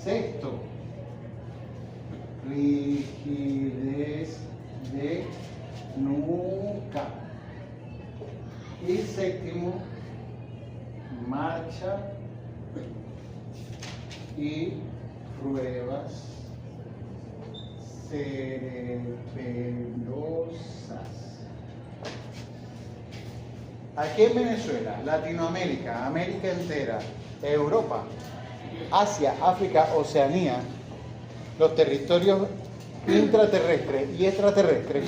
Sexto, rigidez de nuca. Y séptimo, marcha y pruebas cerebelosas. Aquí en Venezuela, Latinoamérica, América entera, Europa, Asia, África, Oceanía, los territorios intraterrestres y extraterrestres.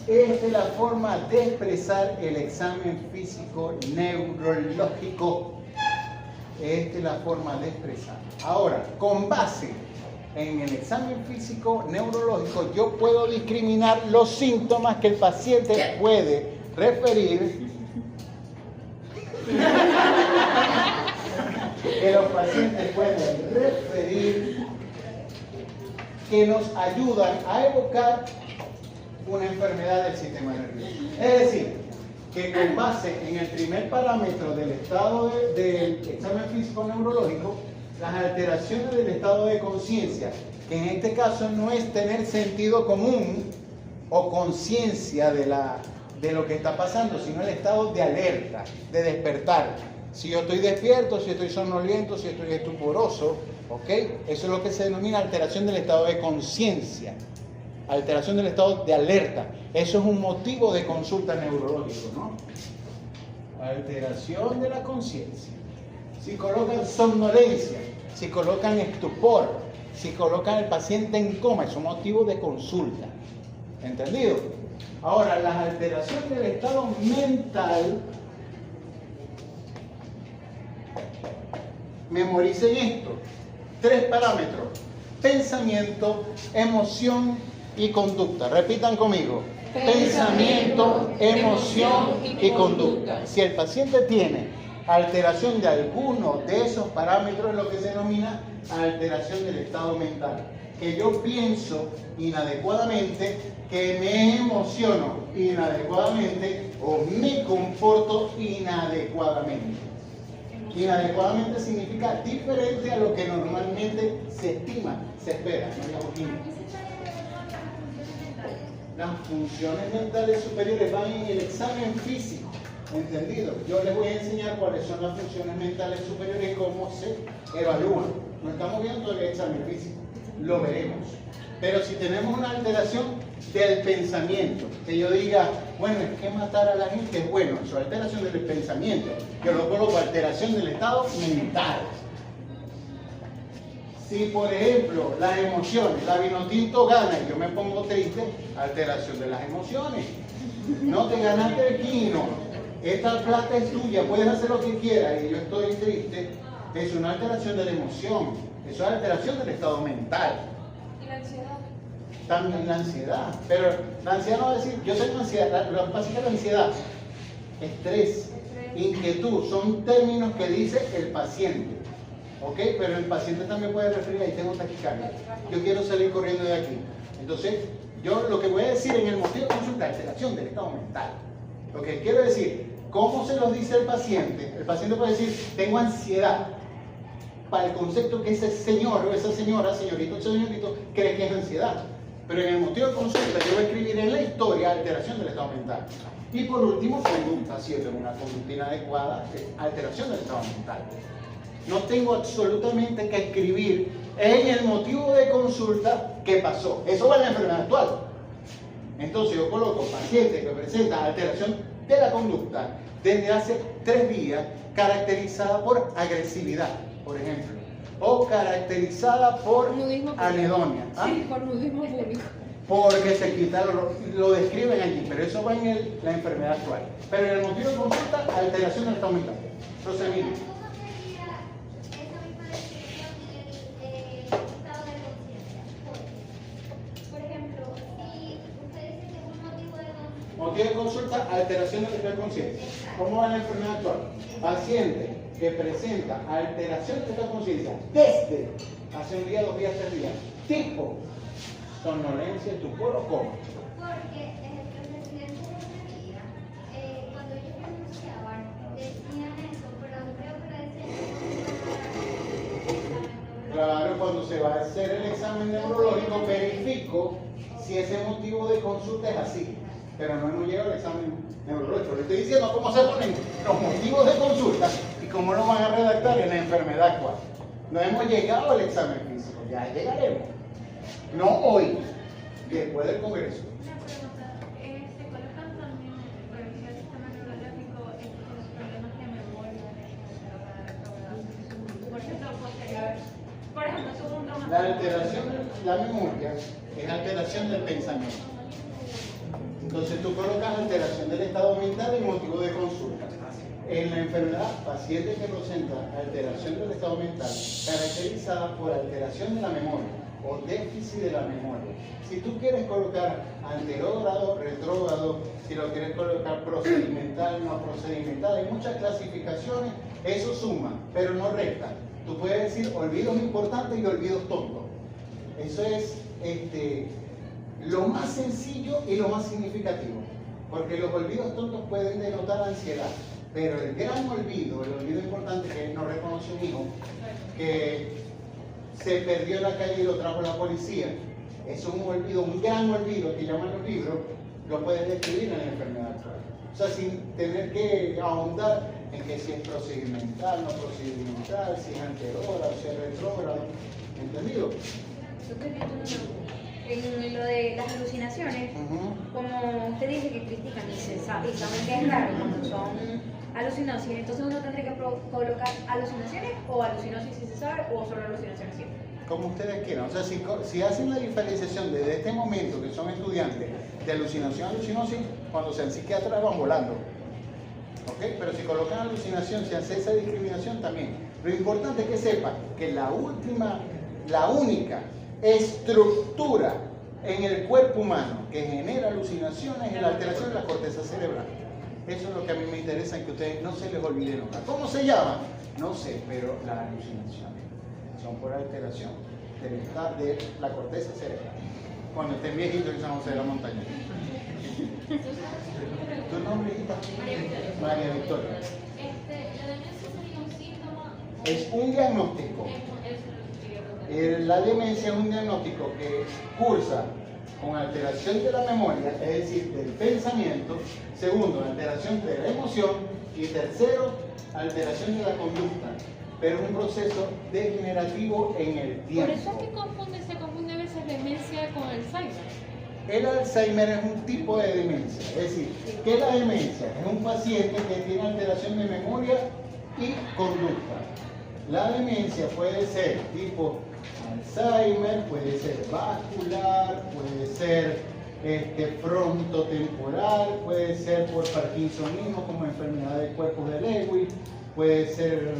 Esta es la forma de expresar el examen físico neurológico. Esta es la forma de expresar. Ahora, con base en el examen físico neurológico yo puedo discriminar los síntomas que el paciente puede referir, que nos ayudan a evocar una enfermedad del sistema nervioso. Es decir, que con base en el primer parámetro del estado del examen físico neurológico, las alteraciones del estado de conciencia, que en este caso no es tener sentido común o conciencia de lo que está pasando, sino el estado de alerta, de despertar. Si yo estoy despierto, si estoy somnoliento, si estoy estuporoso, ¿ok? Eso es lo que se denomina alteración del estado de conciencia, alteración del estado de alerta. Eso es un motivo de consulta neurológico, ¿no? Alteración de la conciencia. Si colocan somnolencia, si colocan estupor, si colocan al paciente en coma, es un motivo de consulta. ¿Entendido? Ahora, las alteraciones del estado mental, memoricen esto, 3 parámetros: pensamiento, emoción y conducta. Repitan conmigo: pensamiento, emoción y conducta. Si el paciente tiene alteración de alguno de esos parámetros, es lo que se denomina alteración del estado mental. Que yo pienso inadecuadamente, que me emociono inadecuadamente o me comporto inadecuadamente. Inadecuadamente significa diferente a lo que normalmente se estima, se espera, ¿no? Las funciones mentales superiores van en el examen físico, ¿entendido? Yo les voy a enseñar cuáles son las funciones mentales superiores y cómo se evalúan. No estamos viendo el examen físico, lo veremos. Pero si tenemos una alteración del pensamiento, que yo diga, bueno, es que matar a la gente es bueno, eso es alteración del pensamiento. Yo lo coloco alteración del estado mental. Si, por ejemplo, las emociones, la Vinotinto gana y yo me pongo triste, alteración de las emociones. No te ganaste el quino, esta plata es tuya, puedes hacer lo que quieras y yo estoy triste, es una alteración de la emoción, eso es alteración del estado mental. ¿Y la ansiedad? También la ansiedad, pero la ansiedad no va a decir, yo tengo ansiedad, lo que pasa es que la ansiedad, estrés, inquietud, son términos que dice el paciente. ¿Ok? Pero el paciente también puede referir, ahí tengo taquicardia, yo quiero salir corriendo de aquí. Entonces, yo lo que voy a decir en el motivo de consulta, alteración del estado mental. Lo que quiero decir, ¿cómo se los dice el paciente? El paciente puede decir, tengo ansiedad, para el concepto que ese señor o esa señora, señorito o señorito, cree que es ansiedad. Pero en el motivo de consulta yo voy a escribir en la historia alteración del estado mental. Y por último, conducta, si es una conducta inadecuada, alteración del estado mental. No tengo absolutamente que escribir en el motivo de consulta qué pasó. Eso va en la enfermedad actual. Entonces yo coloco paciente que presenta alteración de la conducta desde hace 3 días, caracterizada por agresividad, por ejemplo, o caracterizada por anedonia. ¿Ah? Sí, por nudismo público. Porque se quitaron, lo describen allí, pero eso va en la enfermedad actual. Pero en el motivo de consulta, alteración del estado mental. Procedimiento. Motivo de consulta, alteración del estado de conciencia. ¿Cómo va la enfermedad actual? Paciente que presenta alteración del estado de conciencia desde hace 1 día, 2 días, 3 días. Tipo, somnolencia, estupor o coma. Porque el presidente de Bolivia, cuando ellos pronunciaban, decían eso, pero creo que decían. Claro, cuando se va a hacer el examen neurológico, verifico si ese motivo de consulta es así. Pero no hemos llegado al examen neurológico. Le estoy diciendo cómo se ponen los motivos de consulta y cómo lo van a redactar en la enfermedad actual. No hemos llegado al examen físico, ya llegaremos. No hoy, después del congreso. Una pregunta, ¿se colocan también revisión del sistema neurológico los problemas de memoria por ejemplo, posterior? Por ejemplo, tuvo un trauma. La alteración de la memoria es alteración del pensamiento. Entonces tú colocas alteración del estado mental y motivo de consulta. En la enfermedad, paciente que presenta alteración del estado mental caracterizada por alteración de la memoria o déficit de la memoria. Si tú quieres colocar anterógrado, retrógrado, si lo quieres colocar procedimental, no procedimental, hay muchas clasificaciones, eso suma, pero no resta. Tú puedes decir olvidos importantes y olvidos tontos. Eso es lo más sencillo y lo más significativo, porque los olvidos tontos pueden denotar ansiedad, pero el gran olvido, el olvido importante que no reconoce un hijo, que se perdió en la calle y lo trajo la policía, es un olvido, un gran olvido que llaman los libros, lo puedes describir en la enfermedad actual. O sea, sin tener que ahondar en que si es procedimental, no procedimental, si es anterógrado, si es retrógrado, ¿entendido? En lo de las alucinaciones, como usted dice que critican y saben que es raro cuando son alucinosis, entonces uno tendría que colocar alucinociones o alucinosis si se sabe o solo alucinaciones siempre. Como ustedes quieran. O sea, si hacen la diferenciación desde este momento, que son estudiantes de alucinación a alucinosis, cuando sean psiquiatras van volando. ¿Ok? Pero si colocan alucinación, si hacen esa discriminación también. Lo importante es que sepan que la única estructura en el cuerpo humano que genera alucinaciones es la alteración de la corteza cerebral. Eso es lo que a mí me interesa, en que ustedes no se les olvide nunca. ¿Cómo se llama? No sé, pero las alucinaciones son por alteración de la corteza cerebral. Cuando estén viejitos en San José de la Montaña. ¿Tu nombre, hijita? María Victoria. ¿La demencia sería un síntoma? Es un diagnóstico. La demencia es un diagnóstico que cursa con alteración de la memoria, es decir, del pensamiento. Segundo, alteración de la emoción. Y tercero, alteración de la conducta. Pero es un proceso degenerativo en el tiempo. Por eso es que se confunde a veces demencia con Alzheimer. El Alzheimer es un tipo de demencia. Es decir, ¿qué es la demencia? Es un paciente que tiene alteración de memoria y conducta. La demencia puede ser tipo Alzheimer, puede ser vascular, puede ser frontotemporal, puede ser por parkinsonismo como enfermedad de cuerpos de Lewy, puede ser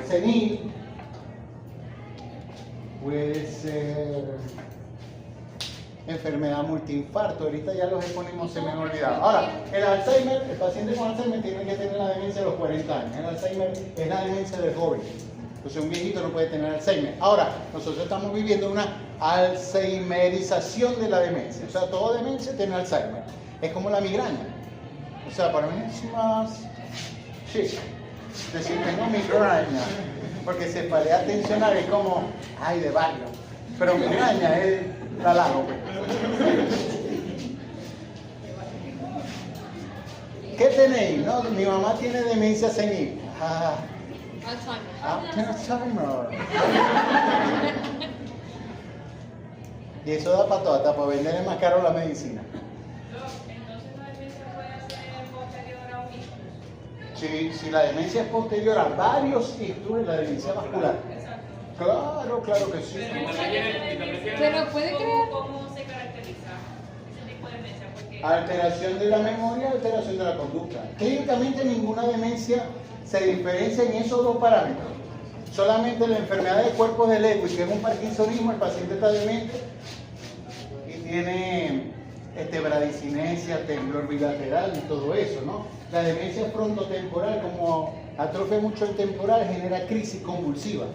senil, puede ser enfermedad multiinfarto. Ahorita ya los epónimos se me han olvidado. Ahora, el Alzheimer, el paciente con Alzheimer tiene que tener la demencia a los 40 años. El Alzheimer es la demencia del joven. Entonces un viejito no puede tener Alzheimer. Ahora, nosotros estamos viviendo una alzheimerización de la demencia. O sea, toda demencia tiene Alzheimer. Es como la migraña. O sea, para mí es más... Sí, decir tengo migraña, porque cefalea tensional es como, ay, de barrio. Pero migraña es la lago. ¿Qué tenéis? No, mi mamá tiene demencia senil. Alzheimer. Y eso da para todo, hasta para venderle más caro la medicina. Entonces la demencia puede ser posterior a un ictus. Si la demencia es posterior a varios ictus, la demencia vascular. Claro, claro que sí. Pero puede crear... ¿Cómo se caracteriza ese tipo de demencia? Porque Alteración de la memoria, alteración de la conducta. Clínicamente ninguna demencia se diferencia en esos dos parámetros. Solamente la enfermedad de cuerpos de Lewy, que es un parkinsonismo, el paciente está demente y tiene bradicinesia, temblor bilateral y todo eso, ¿no? La demencia frontotemporal, como atrofia mucho el temporal, genera crisis convulsiva.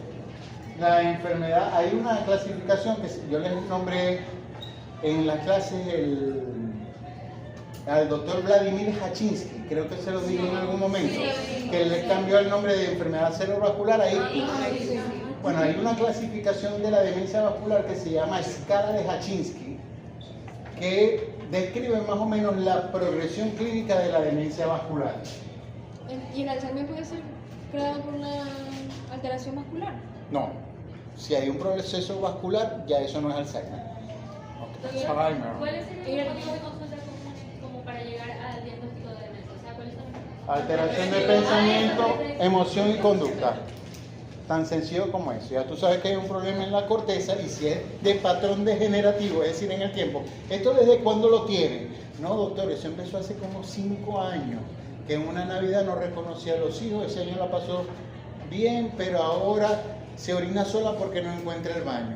La enfermedad, hay una clasificación que yo les nombré en las clases al doctor Vladimir Hachinsky, creo que se lo dije en algún momento, que le cambió el nombre de enfermedad cerebrovascular. Bueno, hay una clasificación de la demencia vascular que se llama escala de Hachinsky, que describe más o menos la progresión clínica de la demencia vascular. ¿Y el Alzheimer puede ser creado por una alteración vascular? No, si hay un proceso vascular, ya eso no es Alzheimer. Alzheimer. ¿Cuál es el motivo de consulta como para llegar al diagnóstico de demencia? O sea, ¿cuáles son los... Alteración de pensamiento, emoción y conducta. Tan sencillo como eso. Ya tú sabes que hay un problema en la corteza y si es de patrón degenerativo, es decir, en el tiempo. ¿Esto desde cuándo lo tiene? No, doctor, eso empezó hace como 5 años. Que en una Navidad no reconocía a los hijos, ese año la pasó bien, pero ahora se orina sola porque no encuentra el baño.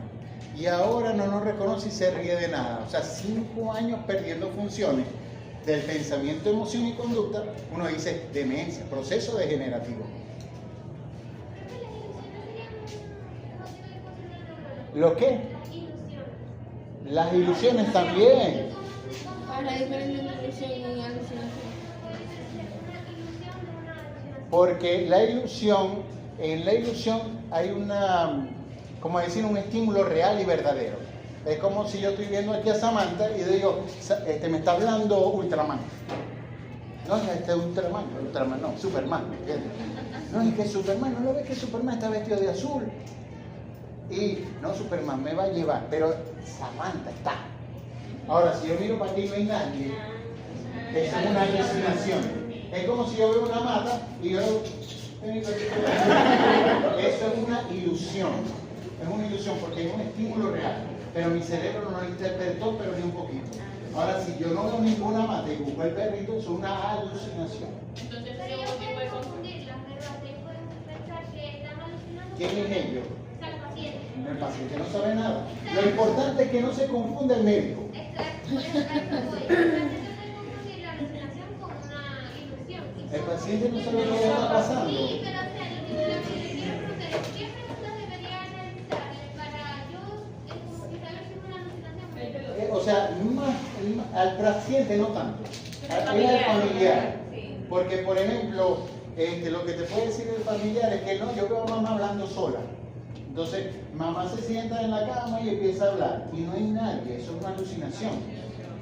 Y ahora no nos reconoce y se ríe de nada. O sea, 5 años perdiendo funciones del pensamiento, emoción y conducta. Uno dice demencia, proceso degenerativo. ¿Lo qué? Las ilusiones también. ¿Cuál es la diferencia entre ilusión y alucinación? Porque la ilusión, en la ilusión hay una, como decir, un estímulo real y verdadero. Es como si yo estoy viendo aquí a Samantha y digo, me está hablando Ultraman. No, Ultraman no, Superman. ¿Entiendes? No, es que Superman, no lo ves que Superman está vestido de azul. Y no, Superman me va a llevar, pero Samantha está. Ahora, si yo miro para aquí y no hay nadie, eso es una alucinación. Es como si yo veo una mata y yo... Eso es una ilusión. Es una ilusión porque es un estímulo real. Pero mi cerebro no lo interpretó, pero ni un poquito. Ahora, si yo no veo ninguna mata y busco el perrito, eso es una alucinación. Entonces, Pero ellos pueden confundirlas, ¿verdad? Ellos pueden pensar que están alucinando. ¿Quién es ellos? O sea, el paciente. El paciente no sabe nada. Lo importante es que no se confunda el médico. Exacto, por eso voy. El paciente puede confundir la alucinación con una ilusión. El paciente no sabe lo que está pasando. Sí, pero o sea, yo le quiero preguntar, ¿qué preguntas debería realizarle para yo saber si es una alucinación? O sea, al paciente no tanto. Es al familiar. Porque, por ejemplo, lo que te puede decir el familiar es que no, yo veo a mamá hablando sola. Entonces, mamá se sienta en la cama y empieza a hablar. Y no hay nadie, eso es una alucinación.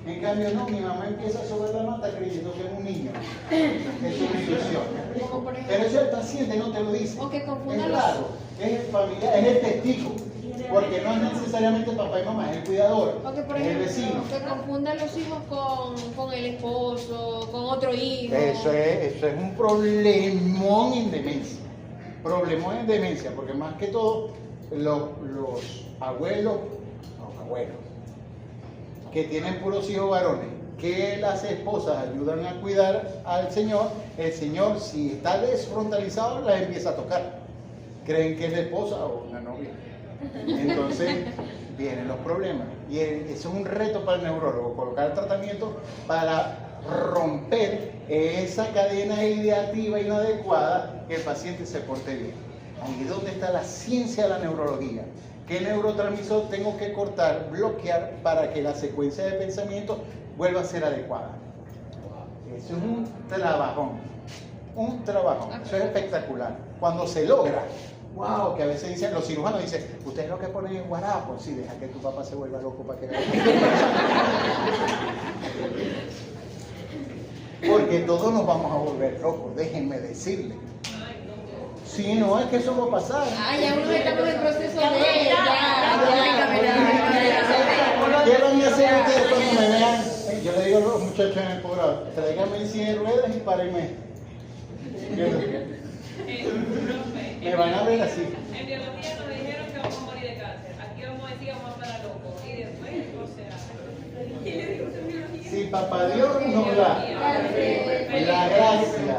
En cambio, no, mi mamá empieza sobre la mata creyendo que es un niño. Es una ilusión. ¿Me explico? Pero eso el paciente no te lo dice. O que confunda es los... raro, es el familiar, es el testigo. Porque no es necesariamente papá y mamá, es el cuidador, O que, por es el ejemplo, vecino. que confundan los hijos con el esposo, con otro hijo. Eso es un problemón en demencia. Problemón en demencia, porque más que todo los abuelos que tienen puros hijos varones, que las esposas ayudan a cuidar al señor, el señor, si está desfrontalizado, la empieza a tocar. Creen que es la esposa o una novia. Entonces vienen los problemas. Y eso es un reto para el neurólogo, colocar el tratamiento para romper esa cadena ideativa inadecuada, que el paciente se porte bien. Ahí es donde está la ciencia de la neurología. ¿Qué neurotransmisor tengo que cortar, bloquear para que la secuencia de pensamiento vuelva a ser adecuada? Eso es un trabajón. Eso es espectacular. Cuando se logra, wow, que a veces dicen, los cirujanos dicen, ustedes lo que ponen es guarapo. Sí, deja que tu papá se vuelva loco para que vea. Porque todos nos vamos a volver locos, déjenme decirle. Sí, no, es que eso va a pasar. Ah, ya uno estamos en proceso de... ¿Qué van a hacer ustedes cuando me vean? Yo le digo a los muchachos en el posgrado, tráiganme en silla de ruedas y párenme. Me van a ver así. En biología nos dijeron que vamos a morir de cáncer. Aquí vamos a decir que vamos a parar locos. Y después, o sea... Si papá Dios nos da la gracia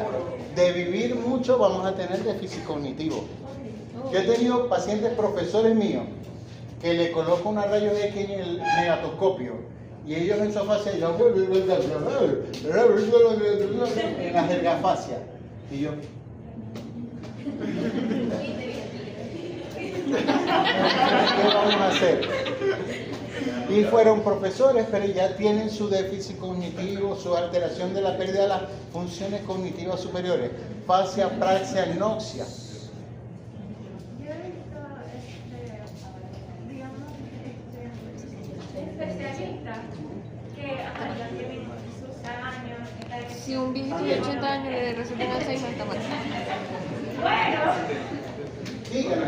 de vivir mucho, vamos a tener déficit cognitivo. Yo he tenido pacientes profesores míos que le coloco una rayos X en el negatoscopio y ellos en su afasia en la jergafasia. Y yo... ¿Qué vamos a hacer? Y fueron profesores, pero ya tienen su déficit cognitivo, su alteración de la pérdida de las funciones cognitivas superiores, fascia, praxia, anoxia. Yo he visto, digamos, especialistas que ya tienen sus años. Si un viejito de 80 años le recetan Alzheimer, está mal. Bueno. Dígame.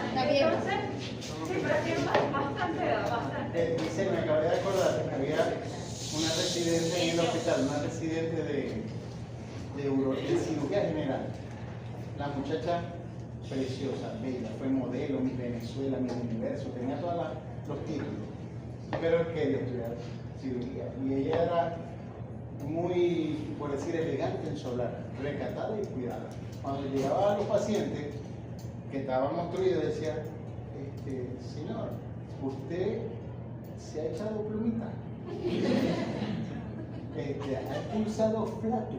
Está bien. Sí, pero tiene bastante. Dice, me acabé de acordar, había una residente en el hospital, una residente de cirugía general. La muchacha preciosa, bella, fue modelo, Miss Venezuela, Miss Universo, tenía todos los títulos, pero quería estudiar cirugía. Y ella era muy, por decir, elegante en su hablar, recatada y cuidada. Cuando llegaba a los pacientes, que estábamos tú y yo decía, señor, ¿usted se ha echado plumita? ¿Ha expulsado flato?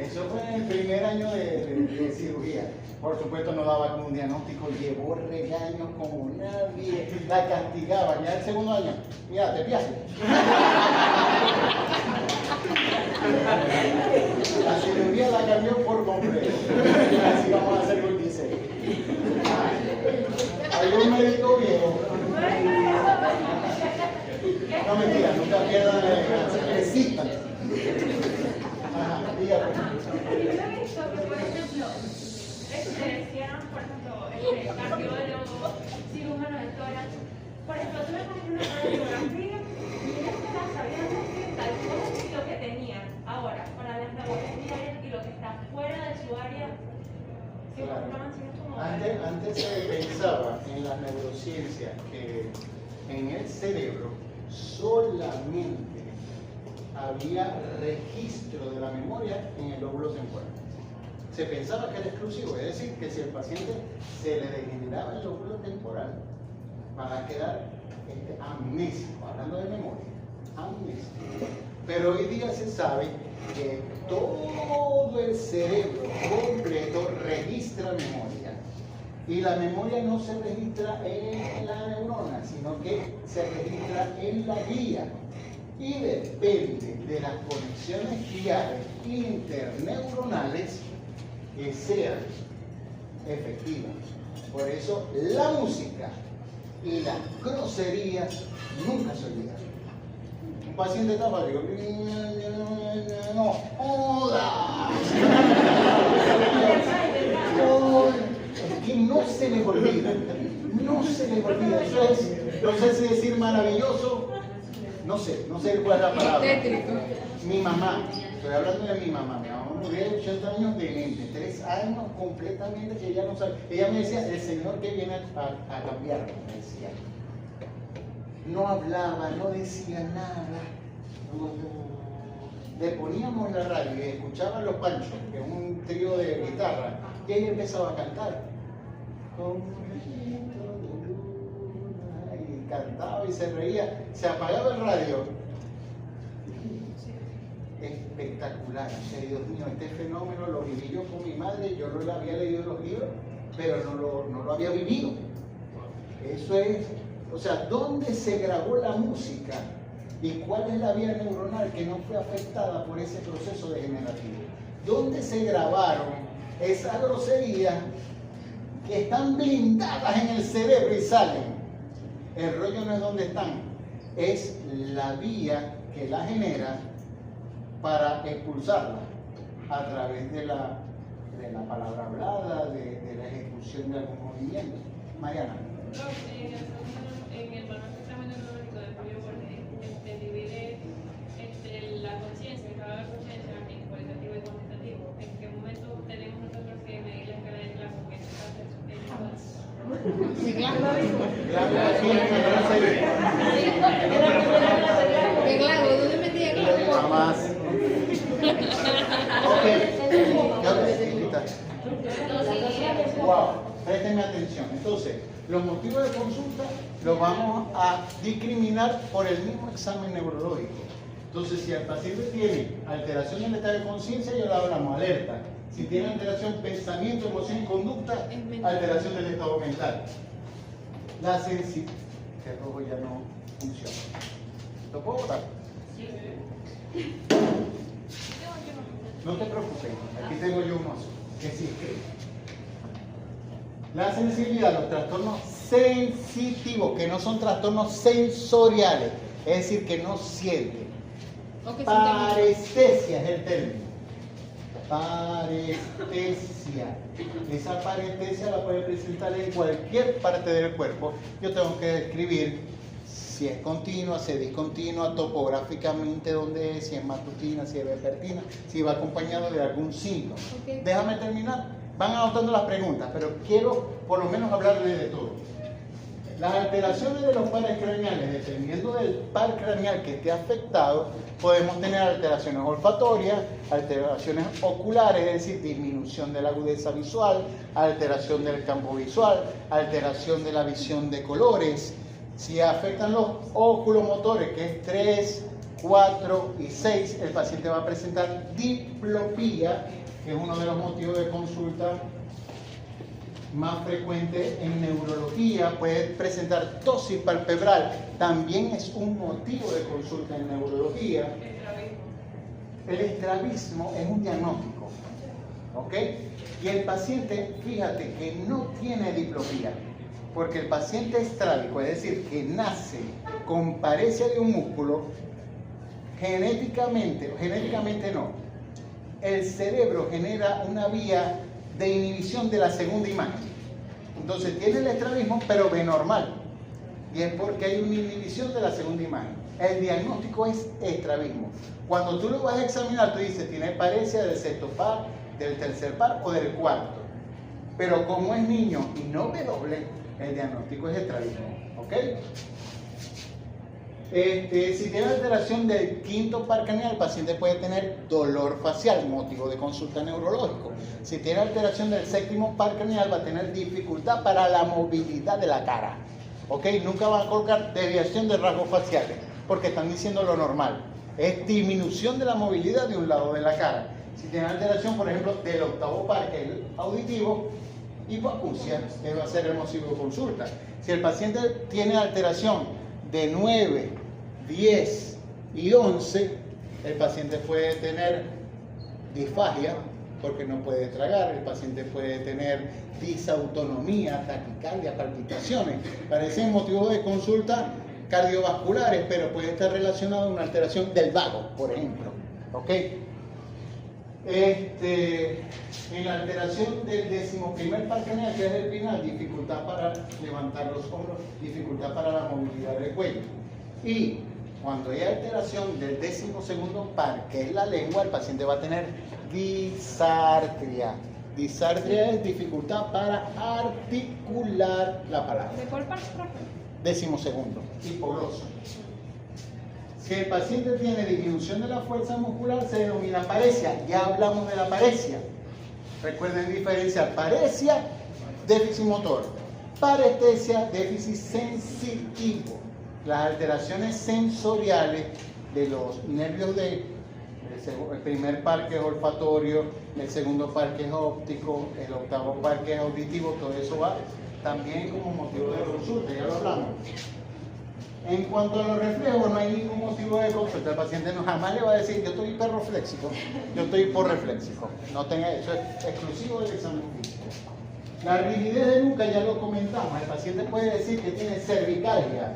Eso fue en el primer año de cirugía. Por supuesto no daba un diagnóstico, llevó regaños como nadie, la castigaban. Ya el segundo año, mira, te piaste. La cirugía la cambió por completo. Así vamos a hacer con 16. Hay un médico viejo. No mentira, nunca pierdan la elegancia, resistan. Ajá, dígame. Yo he visto que, por ejemplo, decían, por ejemplo, cardiólogos, cirujanos de tórax. Por ejemplo, tú me pones una radiografía y ellos te la sabían decir tal cosa y lo que tenían. Ahora, para las laboratorias y lo que está fuera de su área, si buscaban, si es como. Antes se pensaba en las neurociencias que en el cerebro solamente había registro de la memoria en el lóbulo temporal. Se pensaba que era exclusivo, es decir, que si el paciente se le degeneraba el lóbulo temporal, va a quedar amnésico, hablando de memoria, amnésico. Pero hoy día se sabe que todo el cerebro completo registra memoria. Y la memoria no se registra en la neurona, sino que se registra en la glía. Y depende de las conexiones gliales interneuronales que sean efectivas. Por eso la música y las groserías nunca se olvidan. Un paciente está fácil, no, ¡hola! Es que no se les olvida, no se les olvida. Eso es, no sé si decir maravilloso, no sé cuál es la palabra. Mi mamá, estoy hablando de mi mamá murió de 80 años de mente, 3 años completamente que ella no sabe. Ella me decía, el Señor que viene a cambiarme, me decía. No hablaba, no decía nada. Le poníamos la radio y escuchaban Los Panchos, que es un trío de guitarra, y ella empezaba a cantar. Y cantaba y se reía. Se apagaba el radio. Espectacular. O sea, Dios mío, este fenómeno lo viví yo con mi madre. Yo lo había leído en los libros, pero no lo había vivido. Eso es, o sea, ¿dónde se grabó la música? ¿Y cuál es la vía neuronal que no fue afectada por ese proceso degenerativo? ¿Dónde se grabaron esas groserías que están blindadas en el cerebro y salen? El rollo no es dónde están, es la vía que la genera para expulsarla a través de la palabra hablada, de la ejecución de algún movimiento. Mariana. En el manual de examen neurológico de Julio Borges divide la conciencia, el grado de conciencia en cualitativo y cuantitativo. ¿En qué momento tenemos nosotros que medir la escala de Glasgow? Que ¿De Glasgow? ¿Dónde metí a Glasgow? Jamás. Ok. Wow, préstenme atención. Entonces, los motivos de consulta los vamos a discriminar por el mismo examen neurológico. Entonces, si el paciente tiene alteración del estado de conciencia, ya lo hablamos, alerta. Si tiene alteración pensamiento, emoción y conducta, alteración del estado mental. La sensibilidad, que el rojo ya no funciona. ¿Lo puedo botar? Sí. No te preocupes, aquí tengo yo unos que sí escriben. La sensibilidad, los trastornos sensitivos, que no son trastornos sensoriales, es decir, que no sienten. Parestesia es el término. Parestesia. Esa parestesia la puede presentar en cualquier parte del cuerpo. Yo tengo que describir si es continua, si es discontinua, topográficamente dónde es, si es matutina, si es vespertina, si va acompañado de algún síntoma. Déjame terminar. Van anotando las preguntas, pero quiero por lo menos hablarles de todo. Las alteraciones de los pares craneales, dependiendo del par craneal que esté afectado, podemos tener alteraciones olfatorias, alteraciones oculares, es decir, disminución de la agudeza visual, alteración del campo visual, alteración de la visión de colores. Si afectan los oculomotores, que es 3, 4 y 6, el paciente va a presentar diplopía, que es uno de los motivos de consulta más frecuente en neurología. Puede presentar ptosis palpebral, también es un motivo de consulta en neurología. El estrabismo es un diagnóstico, ¿ok? Y el paciente, fíjate que no tiene diplopía, porque el paciente estrábico, es decir, que nace con paresia de un músculo, genéticamente no, el cerebro genera una vía de inhibición de la segunda imagen. Entonces tiene el estrabismo, pero ve normal. Y es porque hay una inhibición de la segunda imagen. El diagnóstico es estrabismo. Cuando tú lo vas a examinar, tú dices, tiene paresia del sexto par, del tercer par o del cuarto. Pero como es niño y no ve doble, el diagnóstico es estrabismo. ¿Ok? Si tiene alteración del quinto par craneal, el paciente puede tener dolor facial, motivo de consulta neurológico. Si tiene alteración del séptimo par craneal, va a tener dificultad para la movilidad de la cara. ¿Ok? Nunca van a colocar desviación de rasgos faciales, porque están diciendo lo normal. Es disminución de la movilidad de un lado de la cara. Si tiene alteración, por ejemplo, del octavo par, que es el auditivo, hipoacusia, que va a ser el motivo de consulta. Si el paciente tiene alteración de 9, 10 y 11, el paciente puede tener disfagia, porque no puede tragar. El paciente puede tener disautonomía, taquicardia, palpitaciones. Parecen motivos de consulta cardiovasculares, pero puede estar relacionado a una alteración del vago, por ejemplo. ¿Ok? En la alteración del 11º par craneal, que es el final, dificultad para levantar los hombros, dificultad para la movilidad del cuello. Y cuando hay alteración del 12º par, que es la lengua, el paciente va a tener disartria. Disartria es dificultad para articular la palabra. ¿De cuál par? 12º, hipogloso. Si el paciente tiene disminución de la fuerza muscular, se denomina paresia. Ya hablamos de la paresia. Recuerden diferenciar paresia, déficit motor. Parestesia, déficit sensitivo. Las alteraciones sensoriales de los nervios el primer par que es olfatorio, el segundo par que es óptico, el octavo par que es auditivo, todo eso va también como motivo de consulta, ya lo hablamos. En cuanto a los reflejos, no hay ningún motivo de consulta. El paciente no jamás le va a decir, yo estoy hiperrefléxico, yo estoy hiporrefléxico. No tenga eso, es exclusivo del examen físico. La rigidez de nuca ya lo comentamos. El paciente puede decir que tiene cervicalia.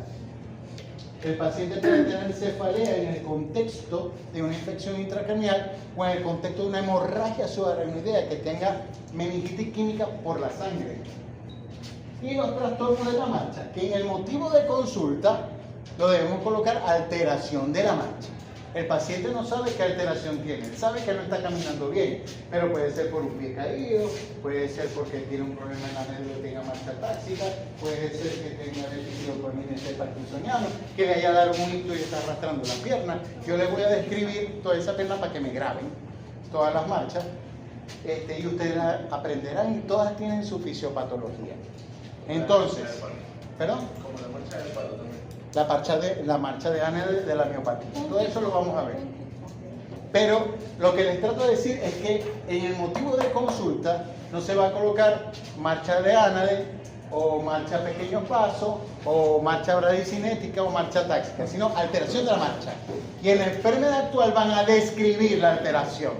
El paciente puede tener cefalea en el contexto de una infección intracraneal o en el contexto de una hemorragia subaracnoidea que tenga meningitis química por la sangre. Y los trastornos de la marcha, que en el motivo de consulta lo debemos colocar alteración de la marcha. El paciente no sabe qué alteración tiene, sabe que no está caminando bien, pero puede ser por un pie caído, puede ser porque tiene un problema en la médula y tenga marcha táxica, puede ser que tenga déficit de parkinsoniano, que le haya dado un hito y está arrastrando la pierna. Yo les voy a describir toda esa pierna para que me graben todas las marchas, y ustedes aprenderán, y todas tienen su fisiopatología. Entonces, ¿perdón? Como la marcha del palo también. La marcha de Anne de la miopatía. Todo eso lo vamos a ver. Pero lo que les trato de decir es que en el motivo de consulta no se va a colocar marcha de Anne o marcha pequeños pasos o marcha bradicinética o marcha táxica, sino alteración de la marcha. Y en la enfermedad actual van a describir la alteración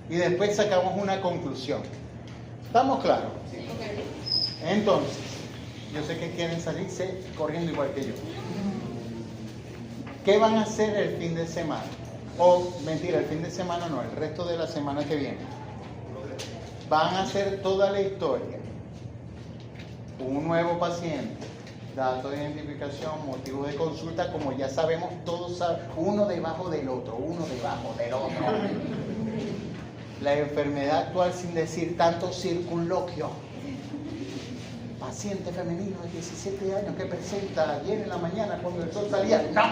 y después sacamos una conclusión. ¿Estamos claros? Entonces, yo sé que quieren salirse corriendo igual que yo. ¿Qué van a hacer el fin de semana? O, mentira, el fin de semana no, el resto de la semana que viene. Van a hacer toda la historia. Un nuevo paciente, datos de identificación, motivos de consulta, como ya sabemos, todos uno debajo del otro, uno debajo del otro. La enfermedad actual sin decir tanto circunloquio. paciente femenino de 17 años que presenta ayer en la mañana cuando el sol salía. No.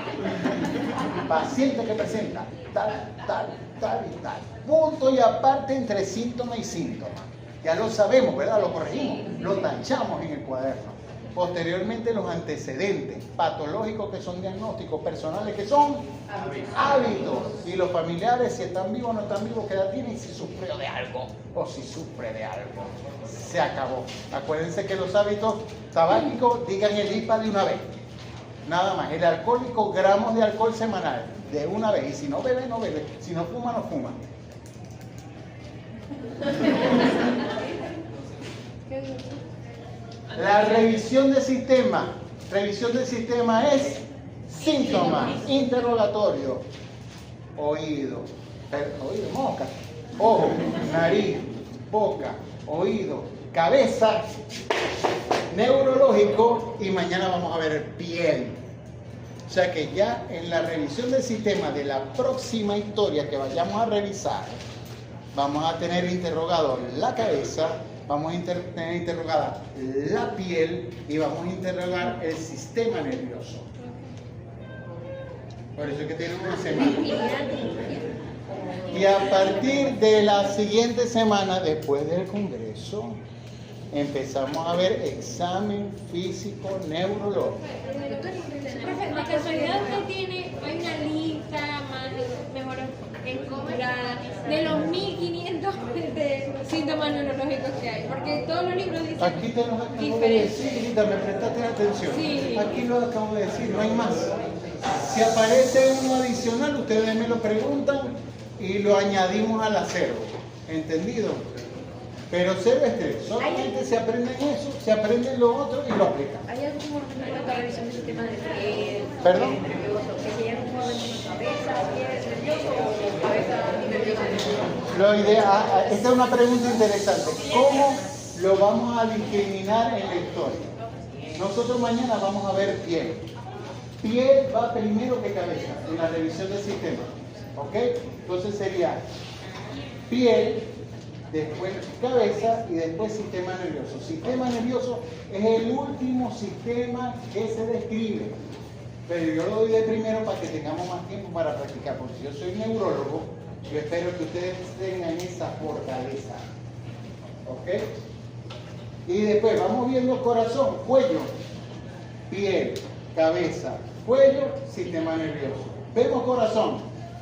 Paciente que presenta tal y tal. Punto y aparte entre síntoma y síntoma. Ya lo sabemos, ¿verdad? Lo corregimos, lo tachamos en el cuaderno. Posteriormente los antecedentes patológicos que son diagnósticos, personales que son hábitos. Y los familiares, si están vivos o no están vivos, qué edad tienen, si sufrió de algo o si sufre de algo. Se acabó. Acuérdense que los hábitos tabáquicos, digan el IPA de una vez. Nada más. El alcohólico, gramos de alcohol semanal, de una vez. Y si no bebe, no bebe. Si no fuma, no fuma. La revisión del sistema. Revisión del sistema es síntomas, interrogatorio, oído, mosca, ojo, nariz, boca, oído, cabeza, neurológico y mañana vamos a ver piel. O sea que ya en la revisión del sistema de la próxima historia que vayamos a revisar, vamos a tener interrogado la cabeza, vamos a tener interrogada la piel y vamos a interrogar el sistema nervioso. Por eso es que tienen una semana. Y a partir de la siguiente semana, después del congreso, empezamos a ver examen físico neurológico. Profe, de casualidad usted tiene, hay una lista más, mejor estructurada, de los 1500 de síntomas neurológicos que hay, porque todos los libros dicen Aquí te los acabo de decir, me prestaste atención. Sí. Aquí lo acabo de decir, no hay más. Si aparece uno adicional, ustedes me lo preguntan y lo añadimos al acervo. ¿Entendido? Pero cero estrés, solamente se aprenden eso, se aprenden lo otro y lo aplican. ¿Hay algún momento en la revisión del sistema de piel? ¿Perdón? Nervioso, que si hay algún momento en cabeza, piel, nervioso o cabeza nervioso? Lo ideal, esta es una pregunta interesante. ¿Cómo lo vamos a discriminar en la historia? Nosotros mañana vamos a ver piel. Piel va primero que cabeza en la revisión del sistema. ¿Ok? Entonces sería piel, después cabeza y después sistema nervioso. Sistema nervioso es el último sistema que se describe. Pero yo lo doy de primero para que tengamos más tiempo para practicar, porque yo soy neurólogo, yo espero que ustedes tengan esa fortaleza. ¿Ok? Y después vamos viendo corazón, cuello, piel, cabeza, cuello, sistema nervioso. Vemos corazón,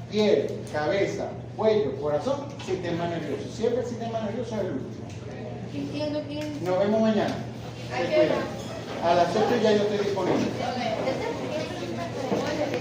piel, cabeza, cuello, corazón, sistema nervioso. Siempre el sistema nervioso es el último. Nos vemos mañana. Se cuidan. A las 8 ya yo estoy disponible.